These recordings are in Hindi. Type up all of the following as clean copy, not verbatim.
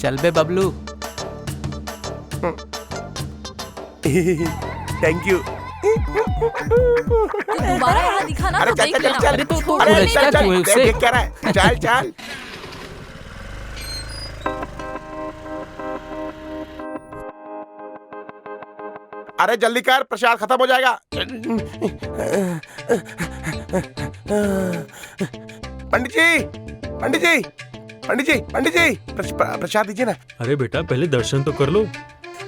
चल बे बबलू। Thank you. तू दोबारा यहाँ दिखा ना अरे तो चल देख चल लेना। चल अरे तो छोड़ अरे नहीं क्या चल देना। तू है चल उससे? देख क्या रहा है, चल चल। अरे जल्दी कर, प्रसाद खत्म हो जाएगा। पंडित जी, पंडित जी, पंडित जी, पंडित जी, प्रसाद दीजिए ना। अरे बेटा पहले दर्शन तो कर लो।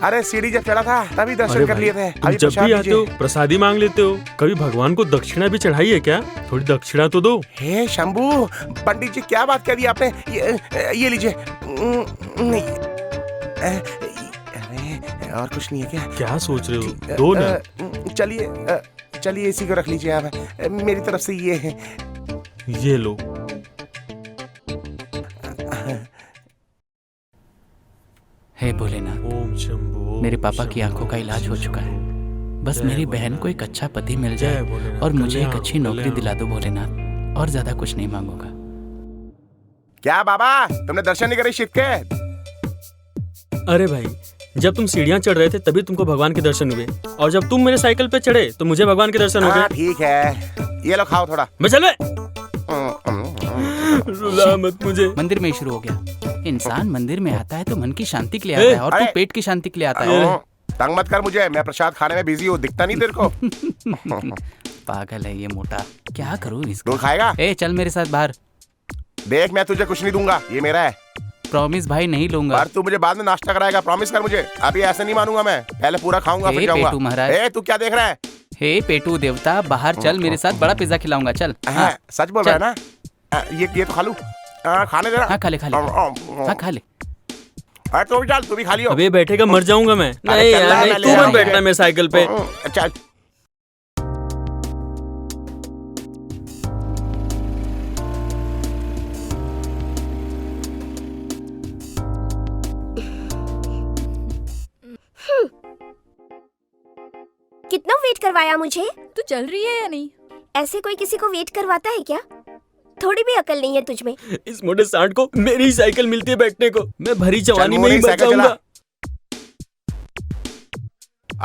अरे सीढ़ी जब चढ़ा था तभी दर्शन अरे कर भाई, लिए थे। तुम अभी जब प्रसाद भी आते हो दीजिए। प्रसादी मांग लेते हो। कभी भगवान को दक्षिणा भी चढ़ाई है क्या? थोड़ी दक्षिणा तो दो। हे शंभू, पंडित जी क्या बात कर दी आपने? ये लीजिए। नहीं, अरे और कुछ नहीं है क्या? क्या सोच रहे हो? दो ना। चलिए चलिए इसी को रख लीजिए आप। मेरी तरफ से ये है। ये लो। हे भोलेनाथ, ओम शंभू। मेरे पापा की आंखों का इलाज हो चुका है। बस जय मेरी बहन भोलेनाथ। को एक अच्छा पति मिल जय जाए भोलेनाथ, और मुझे एक कल्याण, अच्छी नौकरी कल्याण। दिला दो भोलेनाथ। और ज्यादा कुछ नहीं मांगूंगा। क्या बाबा, तुमने दर्शन नहीं करे शिव के? अरे भाई, जब तुम सीढ़ियाँ चढ़ रहे थे तभी तुमको भगवान के दर्शन हुए, और जब तुम मेरे साइकिल पे चढ़े तो मुझे भगवान के दर्शन हो हाँ गए। ठीक है, ये लो खाओ थोड़ा। मैं चल बे। रुला मत मुझे। मंदिर में ही शुरू हो गया। इंसान मंदिर में आता है तो मन की शांति के लिए आता है, और तू अरे! पेट की शांति के लिए आता है। तंग मत कर मुझे, मैं प्रसाद खाने में बिजी हूँ, दिखता नहीं तेरे को? पागल है ये मोटा। क्या करूँ इसका? दूध खाएगा? ए चल मेरे साथ बाहर। देख मैं तुझे कुछ नहीं दूंगा, ये मेरा है। प्रॉमिस भाई, नहीं लूंगा। पर तू मुझे बाद में नाश्ता कराएगा, प्रॉमिस कर मुझे। अभी ऐसे नहीं मानूंगा मैं, पहले पूरा खाऊंगा हे फिर जाऊंगा। पेटू महाराज। ए तू क्या देख रहा है? हे पेटू देवता, बाहर चल मेरे साथ, बड़ा पिज्जा खिलाऊंगा। चल। हाँ सच बोल रहा है ना? ये तो खा लूं? खाने दे हाँ, खा ले खा ले। हाँ खा ले। अरे तू भी चल, तू भी खा लियो। अबे बैठेगा मर जाऊंगा मैं। अरे नहीं चल यार ना, नहीं, मैं तू ले मत आऊंगा। बैठना मेरे साइकिल पे। चल। कितना वेट करवाया मुझे? तू चल रही है या नहीं? ऐसे कोई किसी को वेट करवाता है क्या? थोड़ी भी अकल नहीं है तुझ में। इस मोटे सांड को मेरी ही साइकिल मिलती है बैठने को। मैं भरी जवानी में ही मोरी बच साइकिल जाऊंगा।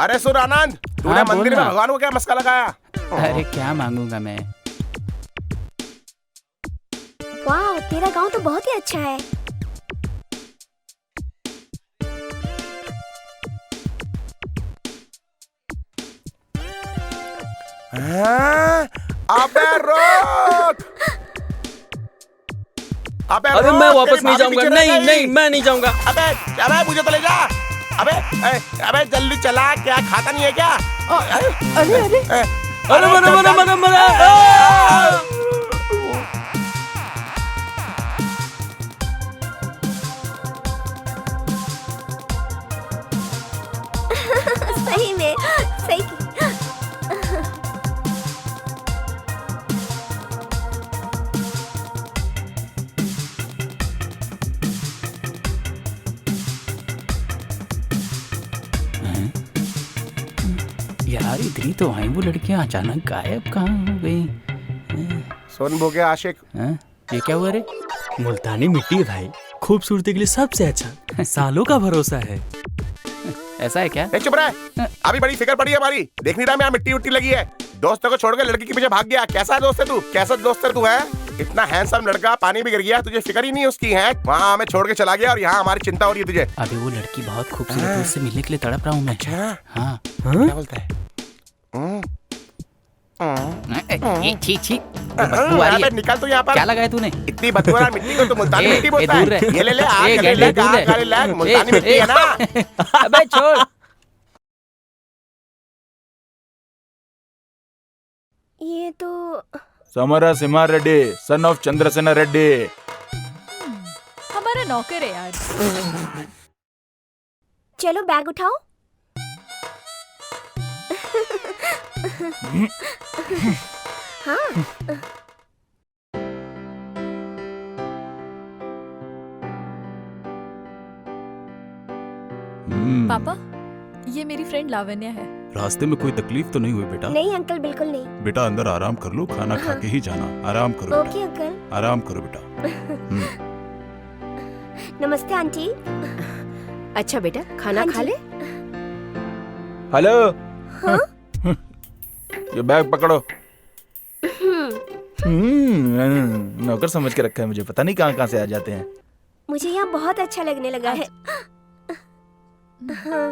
अरे सुन आनंद, तूने हाँ, बोल मंदिर में ना। भगवान को क्या मस्का लगाया? अरे क्या मांगूंगा मैं? वाह, तेरा गांव तो बहुत ही अच्छा है। हाँ? अबे रोक! अबे अरे रोक, मैं वापस तेरी नहीं भाभी जाऊंगा। पीछे नहीं रह गई। नहीं, मैं नहीं जाऊंगा। अबे अबे मुझे तो ले जा। अबे अबे जल्दी चला, क्या खाता नहीं है क्या? अरे अरे अरे मरा मरा मरा मरा। सही में सही की। यार इतनी तो आई वो लड़कियां, अचानक गायब कहाँ हो गई? सुन भोगे आशिक, हाँ? ये क्या हुआ रे? मुल्तानी मिट्टी है भाई, खूबसूरती के लिए सबसे अच्छा, सालों का भरोसा है। ऐसा है क्या? ए चुप रह। अभी बड़ी फिक्र पड़ी है हमारी, देख नहीं रहा मैं यहाँ मिट्टी उट्टी लगी है। दोस्तों को छोड़कर लड़की के पीछे भाग गया। कैसा दोस्त है तू? कैसा दोस्त है तू? है इतना हैंडसम लड़का पानी में गिर गया, तुझे फिक्र ही नहीं उसकी है? वहाँ हमें छोड़ के चला गया और यहाँ हमारी चिंता हो रही है तुझे। अभी वो लड़की बहुत खूबसूरत है, उससे मिलने के लिए तड़प रहा हूँ मैं। अच्छा, हाँ। क्या बोलता है? ये छी छी, बदबू आ रही है। अबे निकल तू यहाँ पर। क्या लगाया तूने? इतनी बदबूदार मिट्टी को तो मुल्तानी ए, मिट्टी बोलता ए, दूर है। रह। ये ले ले, आग ए, ले गैंडे, ले, दूर रह। आग ले ले, मुल्तानी ए, मिट्टी ए, है ना? अबे छोड़। ये तो समरा सिम्हा रेड्डी, सन ऑफ चंद्रसेना रेड्डी। हमारा नौकर है यार। चलो बैग उठाओ। हाँ पापा, ये मेरी फ्रेंड लावण्या है। रास्ते में कोई तकलीफ तो नहीं हुई बेटा? नहीं अंकल, बिल्कुल नहीं। बेटा अंदर आराम कर लो, खाना खा के ही जाना। आराम करो ओके बेटा, अंकल। आराम करो बेटा। नमस्ते आंटी। अच्छा बेटा, खाना हाँ खा जी। ले। हेलो। हाँ? ये बैग पकड़ो। नौकर समझ के रखा है मुझे, पता नहीं कहाँ कहाँ से आ जाते हैं। मुझे यहाँ बहुत अच्छा लगने लगा है। हाँ,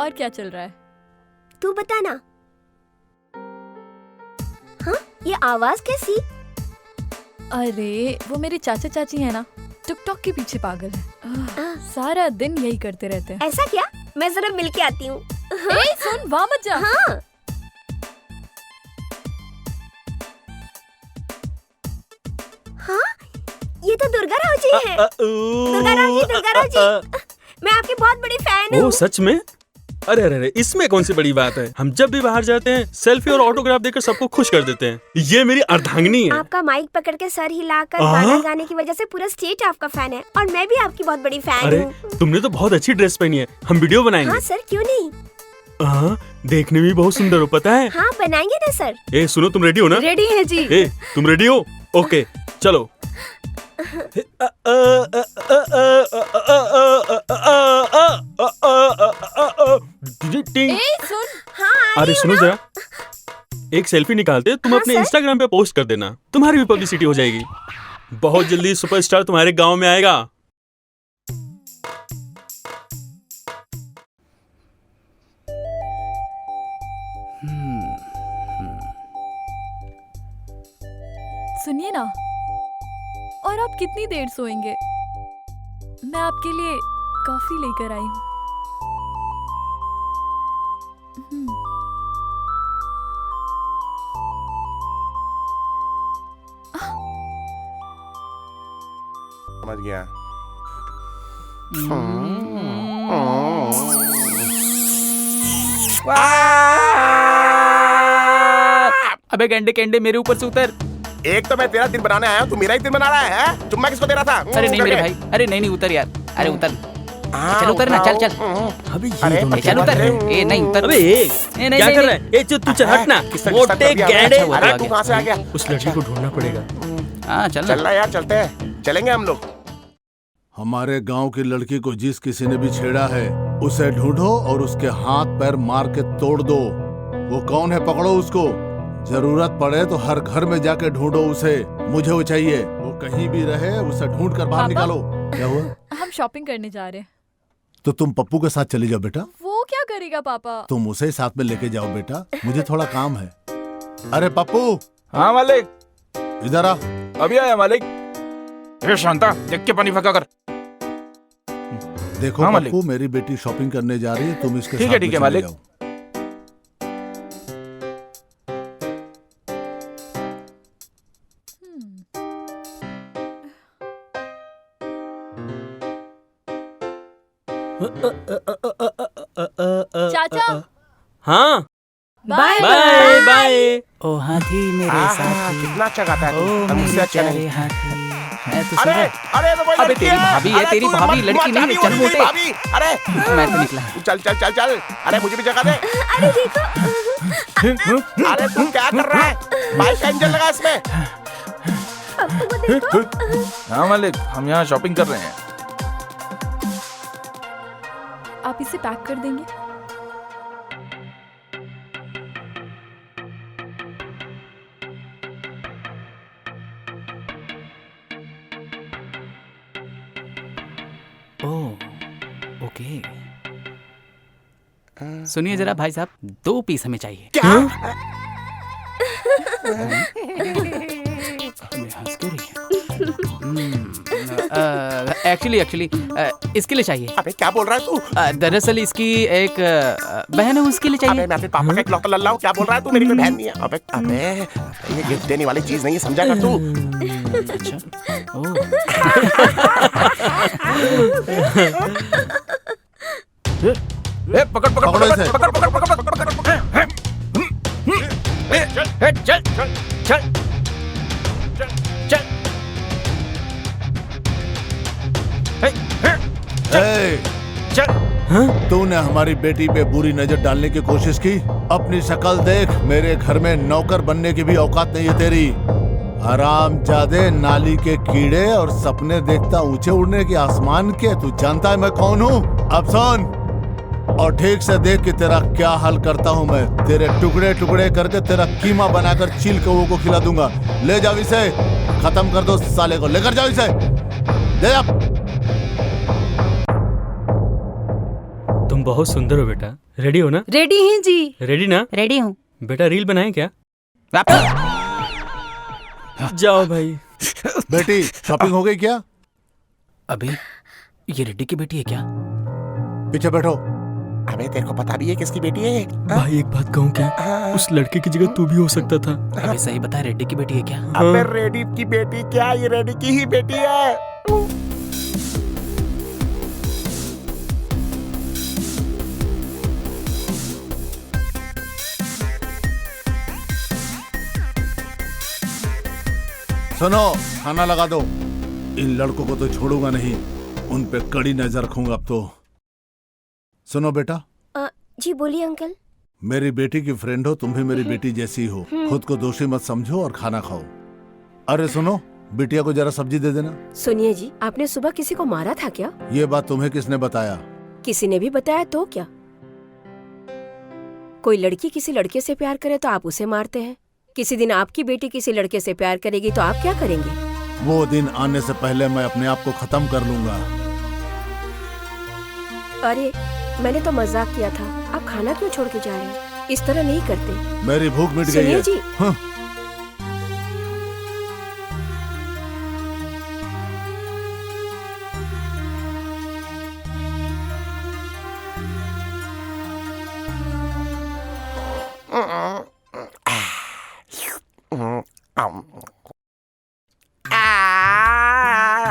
और क्या चल रहा है? तू बता ना। हाँ, ये आवाज कैसी? अरे वो मेरे चाचा चाची है ना, टिकटॉक के पीछे पागल है। सारा दिन यही करते रहते हैं। ऐसा क्या? मैं जरा मिल के आती हूँ। ए, सुन, वहाँ मत जा। हाँ। हाँ, ये तो दुर्गा राव जी हैं। दुर्गा राव जी, मैं आपकी बहुत बड़ी फैन ओह हूँ। सच में? अरे अरे अरे, इसमें कौन सी बड़ी बात है। हम जब भी बाहर जाते हैं सेल्फी और ऑटोग्राफ देकर सबको खुश कर देते हैं। ये मेरी अर्धांगिनी है। आपका माइक पकड़ के सर हिलाकर गाना गाने की वजह से पूरा स्टेट आपका फैन है, और मैं भी आपकी बहुत बड़ी फैन अरे हूँ। तुमने तो बहुत अच्छी ड्रेस पहनी है, हम वीडियो बनाएंगे। हाँ सर, क्यों नहीं। हाँ, देखने में भी बहुत सुंदर हो, पता है। हाँ, बनाएंगे ना सर। ए सुनो, तुम रेडी हो ना? रेडी है जी। ए तुम रेडी हो? ओके चलो। ए, सुन। हाँ, अरे सुनो जरा, एक सेल्फी निकालते तुम हाँ, अपने सर। इंस्टाग्राम पे पोस्ट कर देना, तुम्हारी भी पब्लिसिटी हो जाएगी। बहुत जल्दी सुपरस्टार तुम्हारे गांव में आएगा। सुनिए ना, और आप कितनी देर सोएंगे? मैं आपके लिए कॉफी लेकर आई हूँ। समझ गया। अबे गेंडे केंडे मेरे ऊपर से उतर। एक तो मैं तेरा दिन बनाने आया हूँ, तू मेरा ही दिन बना रहा है। चुम्मा किसको दे रहा था? अरे नहीं मेरे करके। भाई, अरे नहीं नहीं उतर यार, अरे उतर। हाँ, चल उतर ना, चल चल। अबे अरे, ये दोनों ए, चल उतर। ए नहीं उतर। अबे ए, नहीं क्या नहीं, कर नहीं। रहा है? ए तू चल हट ना। किसने मोटे कर दिया? गैंडे। अच्छा हुआ। अरे आ तू गया। कहाँ से आ गया? उस लड़की को ढूंढना पड़ेगा। हाँ चल चल ना। रहा यार, चलते हैं, चलेंगे हम लोग। हमारे गांव की लड़की को जिस किसी ने भी छेड़ा है उसे ढूंढो और उसके हाथ पैर मार के तोड़ दो। वो कौन है पकड़ो उसको। जरूरत पड़े तो हर घर में जाके ढूंढो उसे। मुझे वो चाहिए। वो कहीं भी रहे उसे ढूंढ कर बाहर पापा? निकालो। क्या हुआ? हम शॉपिंग करने जा रहे हैं। तो तुम पप्पू के साथ चली जाओ बेटा। वो क्या करेगा पापा? तुम उसे साथ में लेके जाओ बेटा, मुझे थोड़ा काम है। अरे पप्पू हाँ मालिक, इधर आ। अभी आया मालिक। ए शांता, देख के पानी फेंका कर। देखो हाँ, मालिक। पप्पू, मेरी बेटी शॉपिंग करने जा रही है, तुम इसके ठीक है, साथ ठीक में है, चले मालिक। जाओ। चाचा, हाँ बाय बाय बाय। ओ हाथी मेरे हाँ, साथ। कितना अच्छा गाता है ओ तू, और मुझसे मेरे अच्छा प्यारे नहीं। हाथी। मैं तो अरे सुना। अरे तो कोई अबे लड़की तेरी भाभी है, अरे तेरी तू भाभी, मत- लड़की मत नहीं, जानी, चल वो तेरी मोटे। भाभी। अरे मैं तो निकला। तू चल चल चल चल। अरे मुझे भी जगह दे। अरे देखो, अरे तू क्या कर रहा है? बाइक का इंजन लगा इसमें। पप्पू को देखो। हाँ मालिक, हम यहाँ शॉपिंग कर रहे हैं। आप इसे पैक कर देंगे? Oh okay. सुनिए जरा भाई साहब, 2 पीस हमें चाहिए। क्या? हमें हंस क्यों रही है? एक्चुअली इसके लिए चाहिए। अबे क्या बोल रहा है तू? दरअसल इसकी एक बहन है, उसके लिए अबे चाहिए। मैं अपने पापा का इकलौता लल्ला हूँ। क्या बोल रहा है तू? मेरी कोई बहन नहीं है। अबे अबे ये गिफ्ट देने वाली चीज नहीं है, समझा कर तू। अच्छा ओह ए पकड़ पकड़ पकड़ो पकड़ इसे। पकड़ पकड़ पकड़ पकड़ पकड़ पकड़। ए, चल चल चल चल। ए, चल। तूने हमारी बेटी पे बुरी नजर डालने की कोशिश की। अपनी शक्ल देख, मेरे घर में नौकर बनने की भी औकात नहीं है तेरी। हरामजादे, नाली के कीड़े और सपने देखता ऊंचे उड़ने के आसमान के। तू जानता है मैं कौन हूँ? अब सुन और ठीक से देख कि तेरा क्या हाल करता हूँ मैं। तेरे टुकड़े टुकड़े करके तेरा कीमा बनाकर चील कौओं को खिला दूंगा। ले जाओ इसे, खत्म कर दो साले को। लेकर जाओ इसे, ले जाओ। तुम बहुत सुंदर हो बेटा। रेडी हो ना? रेडी हैं जी। रेडी ना? रेडी हूँ। बेटा रील बनाए क्या? जाओ भाई। बेटी शॉपिंग हो गई क्या? अबे ये रेड्डी की बेटी है क्या? पीछे बैठो। अबे तेरे को पता भी है किसकी बेटी है? भाई एक बात कहूँ क्या? उस लड़के की जगह तू भी हो सकता था। अबे सही बता, रेड्डी की बेटी है क्या? अबे रेडी की बेटी क्या, ये रेडी की ही बेटी है। सुनो, खाना लगा दो। इन लड़कों को तो छोड़ूंगा नहीं, उन पे कड़ी नजर रखूंगा अब तो। सुनो बेटा। जी बोलिए अंकल। मेरी बेटी की फ्रेंड हो, तुम भी मेरी बेटी जैसी हो। खुद को दोषी मत समझो और खाना खाओ। अरे सुनो, बिटिया को जरा सब्जी दे देना। सुनिए जी, आपने सुबह किसी को मारा था क्या? ये बात तुम्हें किसने बताया? किसी ने भी बताया तो क्या? कोई लड़की किसी लड़के से प्यार करे तो आप उसे मारते हैं। किसी दिन आपकी बेटी किसी लड़के से प्यार करेगी तो आप क्या करेंगे? वो दिन आने से पहले मैं अपने आप को खत्म कर लूंगा। अरे मैंने तो मजाक किया था, आप खाना क्यों छोड़ के जा रहे हैं? इस तरह नहीं करते। मेरी भूख मिट गई सुनिए है। जी। हाँ।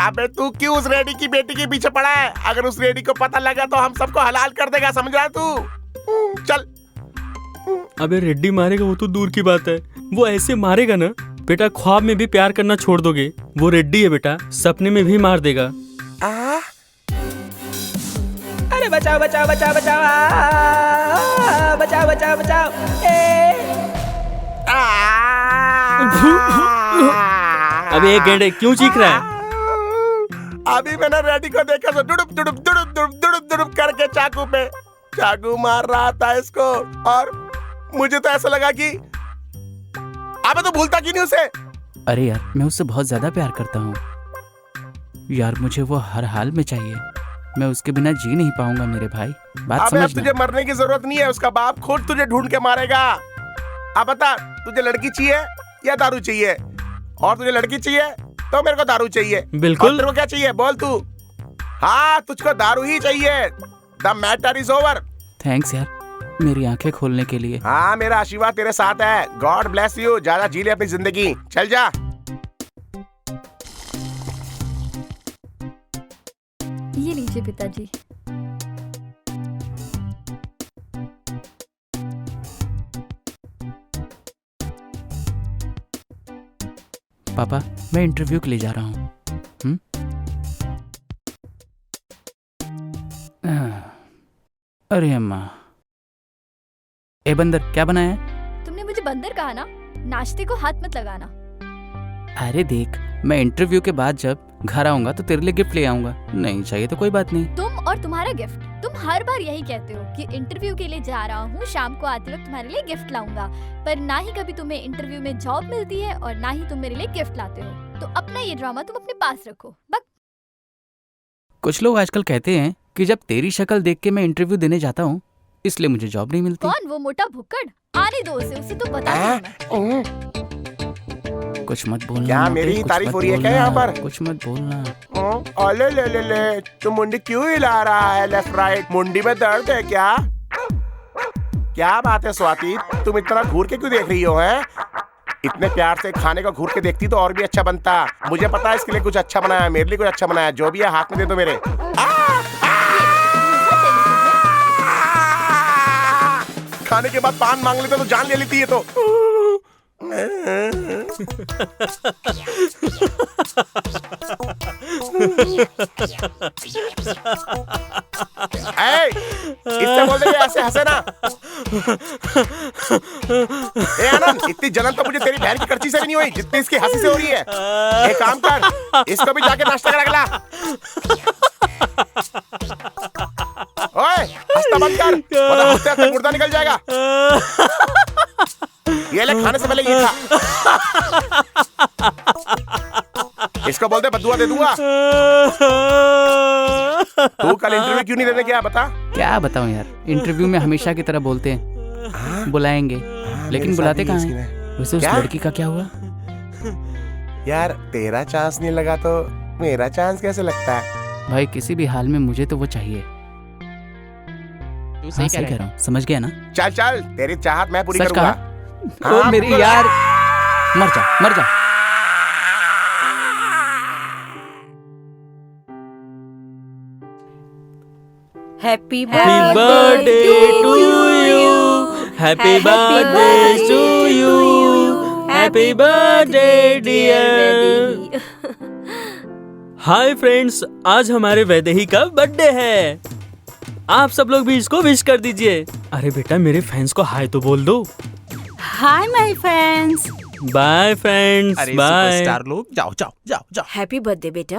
अबे तू क्यों उस रेडी की बेटी के पीछे पड़ा है? अगर उस रेडी को पता लगा तो हम सबको हलाल कर देगा, समझ रहा है तू? चल। अबे रेड्डी मारेगा वो तो दूर की बात है, वो ऐसे मारेगा ना बेटा, ख्वाब में भी प्यार करना छोड़ दोगे। वो रेड्डी है बेटा, सपने में भी मार देगा। अरे बचाओ बचाओ बचाओ बचाओ, बचाओ बचाओ बचाओ। अबे एक गेंडे क्यों चीख रहा है? अभी मैंने रेडी को देखा तो दुड़ुप दुड़ुप दुड़ुप दुड़ुप दुड़ुप दुड़ुप करके चाकू मार रहा था इसको, और मुझे तो ऐसा लगा कि अबे तो भूलता क्यों नहीं उसे? अरे यार, मैं उससे बहुत ज्यादा प्यार करता हूँ यार, मुझे वो हर हाल में चाहिए। मैं उसके बिना जी नहीं पाऊंगा मेरे भाई, बात अबे अब समझना। तुझे मरने की जरूरत नहीं है, उसका बाप खुद तुझे ढूंढ के मारेगा। अब बता, तुझे लड़की चाहिए या दारू चाहिए? और तुझे लड़की चाहिए तो मेरे को दारू चाहिए। बिल्कुल। और तेरे को क्या चाहिए बोल तू? हाँ, तुझको दारू ही चाहिए। The matter is over. Thanks यार, मेरी आंखें खोलने के लिए। हाँ, मेरा आशीर्वाद तेरे साथ है। God bless you. ज्यादा जी ले अपनी जिंदगी, चल जा। ये लीजिए पिताजी। पापा, मैं इंटरव्यू के लिए जा रहा हूँ। अरे अम्मा। ए बंदर, क्या बनाया है? तुमने मुझे बंदर कहा ना, नाश्ते को हाथ मत लगाना। अरे देख, मैं इंटरव्यू के बाद जब घर आऊंगा तो तेरे लिए गिफ्ट ले आऊंगा। नहीं चाहिए तो कोई बात नहीं। तुम और तुम्हारा गिफ्ट, तुम हर बार यही कहते हो कि इंटरव्यू के लिए जा रहा हूँ, शाम को आते वक्त तुम्हारे लिए गिफ्ट लाऊंगा, पर ना ही कभी तुम्हें इंटरव्यू में जॉब मिलती है और ना ही तुम मेरे लिए गिफ्ट लाते हो। तो अपना ये ड्रामा तुम अपने पास रखो। बस। कुछ लोग आजकल कहते हैं कि जब तेरी शक्ल देख के मैं इंटरव्यू देने जाता हूँ इसलिए मुझे जॉब नहीं मिलती। कौन वो मोटा भुक्कड़? आने दो उसे तो बता दूंगी मैं। कुछ मत बोलना। क्या मोटे, मेरी कुछ तारीफ मत हो रही है क्या बोलना, यहाँ पर? कुछ मत बोलना। ओले ले ले ले, तू मुंडी क्यों हिला रहा है लेफ्ट राइट? मुंडी में दर्द है क्या? क्या बात है स्वाति, तुम इतना घूर के क्यों देख रही हो? हैं? इतने प्यार से खाने को घूर के देखती तो और भी अच्छा बनता। मुझे पता है इसके लिए कुछ अच्छा बनाया, मेरे लिए कुछ अच्छा बनाया। जो भी है हाथ में दे दो मेरे। खाने के बाद पान मांग लेते तो जान ले लेती है तो। इससे बोल दे ऐसे हंसे ना। ए आनंद, इतनी जलन तो मुझे तेरी बहन की करची से भी नहीं हुई जितनी इसकी हंसी से हो रही है। एक काम कर, इसको भी जाके नाश्ता करा के ला। ओए, हंसना बंद कर, वरना हंसते हंसते मुर्दा निकल जाएगा। ये ले, खाने से पहले ये खा। इसको बोलते बद्दुआ दे दूंगा। तू कल इंटरव्यू क्यों नहीं देने गया, बता। क्या बताऊं यार, इंटरव्यू में हमेशा की तरह बोलते हैं बुलाएंगे, लेकिन बुलाते कहाँ हैं? वैसे उस क्या? लड़की का क्या हुआ? यार तेरा चांस नहीं लगा तो मेरा चांस कैसे लगता है? भाई किसी भी हाल में मुझे तो वो चाहिए। तू हाँ, सही कह रहा हूँ, समझ गया ना? चल चल, तेरी चाहत मैं पूरी सच करूंगा। कहा? ओ मेरी यार, मर जा मर जा। Happy Happy birthday to you. Happy birthday to you. Happy birthday dear. Hi friends, आज हमारे वैदेही का बर्थडे है। आप सब लोग भी इसको विश कर दीजिए। अरे बेटा, मेरे फैंस को हाय तो बोल दो। Hi my friends. Bye friends, अरे बाय। सुपरस्टार लोग, जाओ जाओ जाओ जाओ। हैप्पी बर्थडे बेटा।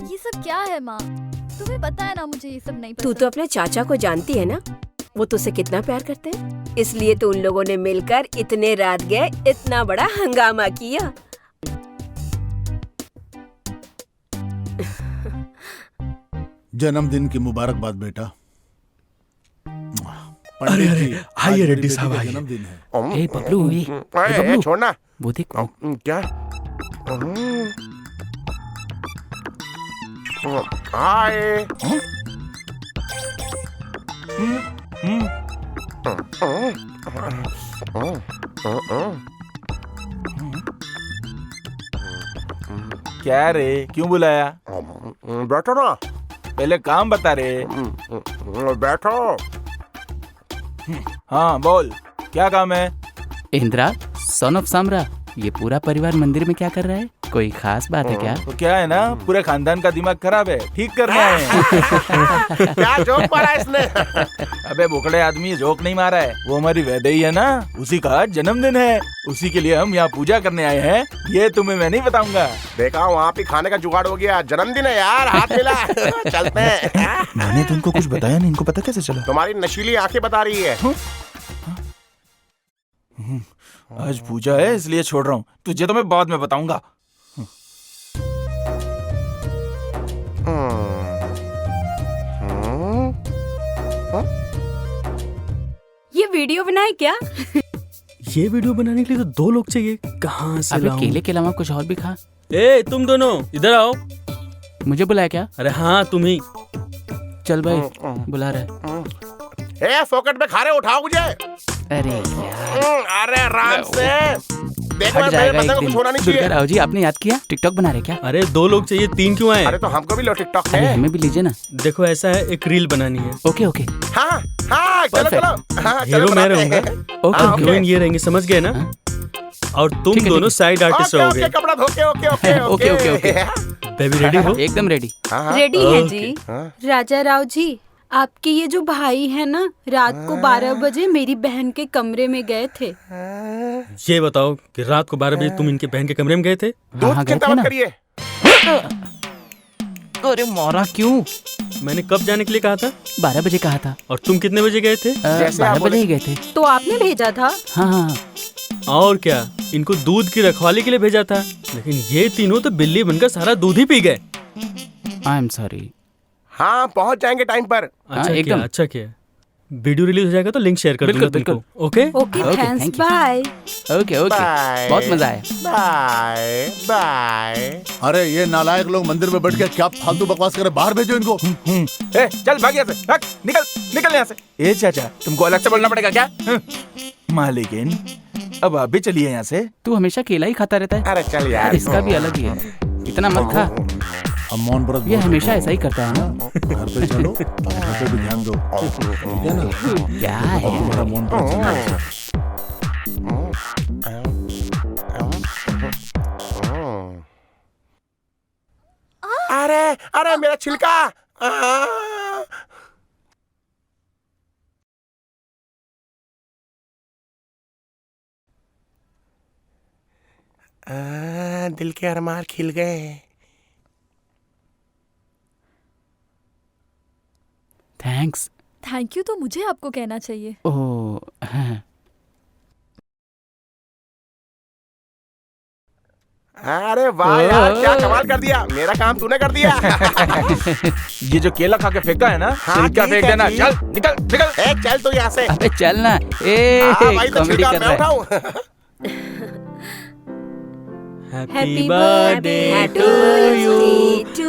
ये सब क्या है माँ? तुम्हें पता है ना मुझे ये सब नहीं तू पसंद। तो अपने चाचा को जानती है ना, वो तुझसे कितना प्यार करते हैं, इसलिए तो उन लोगों ने मिलकर इतने रात गए इतना बड़ा हंगामा किया। जन्मदिन की मुबारकबाद बेटा। अरे, अरे, जी, आइए आज मेरी रेड्डी बेटी साहब, का आइए। जन्मदिन है। ए बबलू, ए ए, बबलू। छोड़ना। वो देख क्या? हाय। क्या रे, क्यों बुलाया? बैठो ना। पहले काम बता रे। बैठो। हाँ बोल, क्या काम है? इंद्रा, सन ऑफ सामरा, ये पूरा परिवार मंदिर में क्या कर रहा है? कोई खास बात है क्या? तो क्या है ना, पूरे खानदान का दिमाग खराब है, ठीक करना है। क्या जोक मारा इसने? अबे बोकड़े आदमी, ये जोक नहीं मारा है, वो हमारी वैदेही है ना, उसी का जन्मदिन है, उसी के लिए हम यहाँ पूजा करने आए हैं। ये तुम्हें मैं नहीं बताऊंगा। देखा, वहाँ पे खाने का जुगाड़ हो गया। जन्मदिन है यार, हाथ मिला। चलते हैं। मैंने तुमको कुछ बताया नहीं, इनको पता कैसे चला? तुम्हारी नशीली आंखें बता रही है। आज पूजा है इसलिए छोड़ रहा हूँ, तुझे तो मैं बाद में बताऊंगा। ये वीडियो बनाए क्या? ये वीडियो बनाने के लिए तो 2 लोग चाहिए, कहाँ से अबे लाऊं? केले के अलावा कुछ और भी खा। ए तुम दोनों इधर आओ। मुझे बुलाया क्या? अरे हाँ, तुम ही। चल भाई, बुला रहा है। ए, फोकट में खा रहे, उठाओ मुझे। अरे यार, अरे आराम से। देखो, हट मेरे जाएगा बंदे एक को दिन। कुछ होना नहीं दुर्गा चाहिए। राव जी, आपने याद किया? टिकटॉक बना रहे क्या? अरे 2 लोग चाहिए, 3 क्यों आए? अरे तो हमको भी लो टिकटॉक अरे में। हमें भी लीजिए ना। देखो ऐसा है, एक रील बनानी है। ओके ओके हाँ हाँ, चलो Perfect. चलो। हाँ, चलो हीरो मैं बनाते रहूंगा, हैं। ओके हाँ, ओके। हीरोइन ये रहेंगे, समझ गए ना? हाँ। और तुम ठीक है, दोनों ठीक है। साइड आर्टिस्ट ओके, रहोगे। ओके, कपड़ा धोके, okay okay okay, okay, okay. Baby ready हो? एकदम रेडी। हाँ, हाँ। रेडी है ओके। जी। हाँ। राजा राव जी, आपके ये जो भाई है ना, रात को 12 बजे मेरी बहन के कमरे में गए थे। ये बताओ कि रात को 12 बजे तुम इनके बहन के कमरे में गए थे? हाँ हाँ, दूध गए चिंता थे मत ना। करिए। अरे मोरा क्यों? मैंने कब जाने के लिए कहा था? 12 बजे कहा था। और तुम कितने बजे गए थे? जैसे 12 आप बजे बोले। ही गए थे। तो आपने भेजा था? हाँ हाँ। और क्या, इनको दूध की रखवाली के लिए भेजा था, लेकिन ये तीनों तो बिल्ली बनकर सारा दूध ही पी गए। I am sorry. हाँ, पहुँच जाएंगे टाइम पर। अच्छा किया, एकदम। अच्छा किया। वीडियो रिलीज हो जाएगा तो लिंक शेयर कर बिल्कुल, दूंगा तुमको। बिल्कुल। Okay? Okay, Okay, thanks, thank you. Bye. Okay okay, bye. बहुत मजा आया। Bye bye. अरे ये नालायक लोग मंदिर में बैठ के क्या फालतू बकवास करे, बाहर भेजो इनको। ए, चल भाग यहाँ से, भाग, निकल निकल यहाँ से। ए चाचा, तुमको अलग से बोलना पड़ेगा क्या? मालिकिन, अब आप भी चलिए यहाँ से। तू हमेशा केला ही खाता रहता है। अरे चल यार यार। इसका भी अलग ही है, इतना मत खा। अब मौन व्रत ये बहुत हमेशा हो ऐसा ही करता है ना। गया। घर पे चलो, घर पे भी ध्यान दो, ठीक है ना? क्या और है? तुम्हारा मौन व्रत चलेगा। अरे अरे, मेरा छिलका। दिल के अरमान खिल गए। थैंक्स। थैंक यू तो मुझे आपको कहना चाहिए। ओह हाँ। अरे वाह यार, क्या कमाल कर दिया, मेरा काम तूने कर दिया। ये जो केला खा के फेंका है ना, हाँ, छिलका ठीक फेंक है देना। जी। चल निकल निकल। ए चल तू यहाँ से। अबे चल ना। हाँ, भाई तो कॉमेडी छिलका कर मैं रहा है। उठाऊं। Happy birthday to you,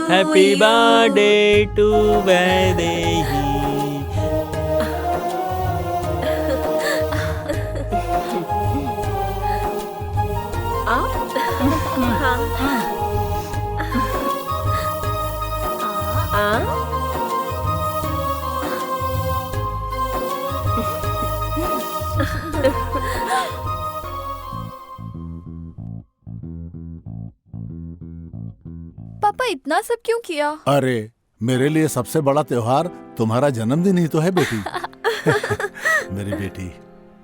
happy birthday to Vaidehi. पापा इतना सब क्यों किया? अरे मेरे लिए सबसे बड़ा त्योहार तुम्हारा जन्मदिन ही तो है बेटी। मेरी बेटी।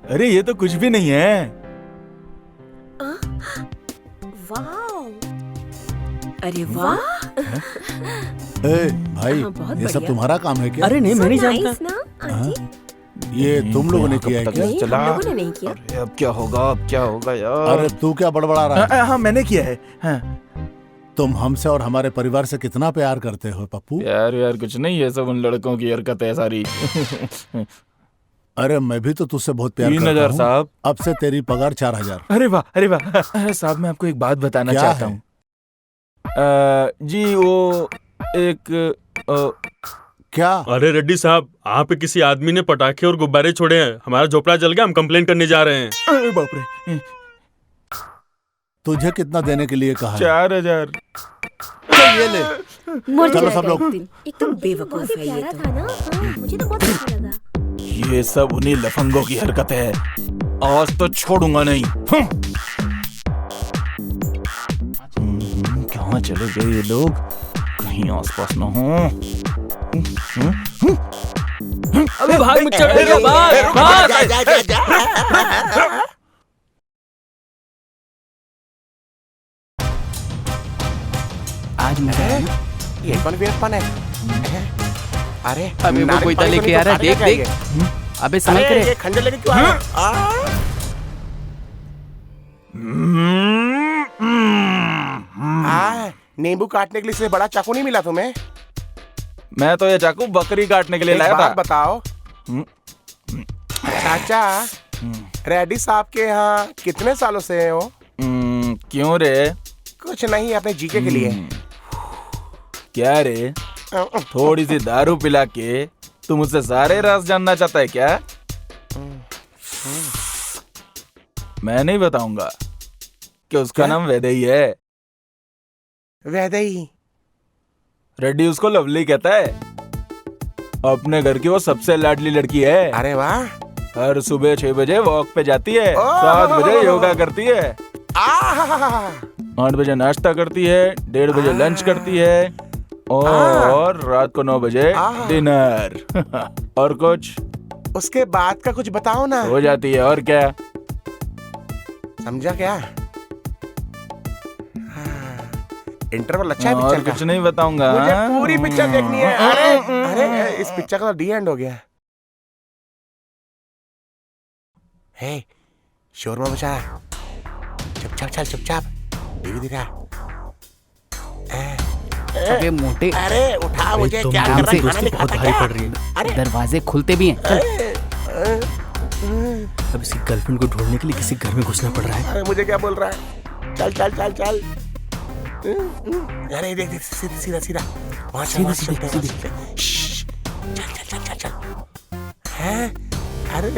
अरे ये तो कुछ भी नहीं है। वाह, अरे वाह, ए भाई, हाँ, बहुत ये सब बढ़िया। तुम्हारा काम है क्या? अरे नहीं, मैं नहीं So जानता। nice ना आंटी? ये तुम लोगों ने किया है क्या? नहीं, हम लोगों ने नहीं किया। अरे अब क्या होगा, अब क्या होगा यार। अरे तू क्या बड़बड़ा रहा है? हाँ मैंने किया है। हाँ। तुम हमसे और हमारे परिवार से कितना प्यार करते हो पप्पू? यार यार कुछ नहीं, ये सब उन लड़कों की हरकत है सारी। अरे मैं भी तो तुझसे बहुत प्यार 3000 करता हूँ। साहब। अब से तेरी पगार 4000। अरे वाह अरे वाह। अरे साहब मैं आपको एक बात बताना क्या चाहता है? हूँ। जी वो एक क्या? अरे रेड्डी साहब, आप पे किसी आदमी ने पटाखे और गुब्बारे छोड़े हैं। हमारा झोपड़ा जल गया, हम कंप्लेंट करने जा रहे हैं। अरे बाप रे। तुझे कितना देने के लिए कहा है? 4000। चल ये ले। मर चलो जाएगा सब लोग। एक दिन। एकदम बेवकूफ बहुत ही है ये प्यारा तो। था ना। हाँ, मुझे तो बहुत अच्छा लगा। ये सब उन्हीं लफंगों की हरकत है। आज तो छोड़ूंगा नहीं। कहाँ चले गए ये लोग? कहीं आसपास न हो। अबे भाग मत चढ़ेगा, भाग भाग। आज मजा आया ना? ये कौन वीरपन है? अरे अबे वो कोई तो लेके आ रहा है, देख देख। अबे समझ अरे करे। ये खंजर लेके क्यों आया? नींबू काटने के लिए इससे बड़ा चाकू नहीं मिला तुम्हें? मैं तो ये चाकू बकरी काटने के लिए एक लाया बात था। बताओ चाचा, रेड्डी साहब के यहाँ कितने सालों से हो? क्यों रे? कुछ नहीं, अपने जीके के लिए। क्या रे? थोड़ी सी दारू पिला के तू मुझसे सारे राज जानना चाहता है क्या? मैं नहीं बताऊंगा कि उसका नाम वैदेही है। वैदेही? रेड्डी उसको लवली कहता है। अपने घर की वो सबसे लाडली लड़की है। अरे वाह। हर सुबह 6 बजे वॉक पे जाती है, ओह! 7 बजे योगा करती है, आहा! 8 बजे नाश्ता करती है, 1:30 बजे लंच करती है और रात को 9 बजे डिनर। और कुछ उसके बाद का कुछ बताओ ना। हो जाती है और क्या। समझा क्या? इंटरवल अच्छा है और पिक्चर कुछ का। नहीं बताऊंगा। मुझे पूरी पिक्चर देखनी है। अरे अरे इस पिक्चर का तो डी एंड हो गया। हे, शोरमा मचा रहा। चुपचाप चल, चुपचाप। टीवी दिखा। अबे मोटे, अरे उठा मुझे, तुम क्या काम कर रहा से है? खाना नहीं बहुत खाता भारी क्या? पड़ रही है। अरे दरवाजे खुलते भी हैं। चल। अब इसी गर्लफ्रेंड को ढूंढने के लिए किसी घर में घुसना पड़ रहा है। अरे मुझे क्या बोल रहा है? चल चल चल चल। अरे देख देख, सीधा सीधा सीधा। वहाँ चल, वहाँ चलते हैं, वहाँ चलते हैं। श्श्श, चल चल चल चल चल। हैं? अरे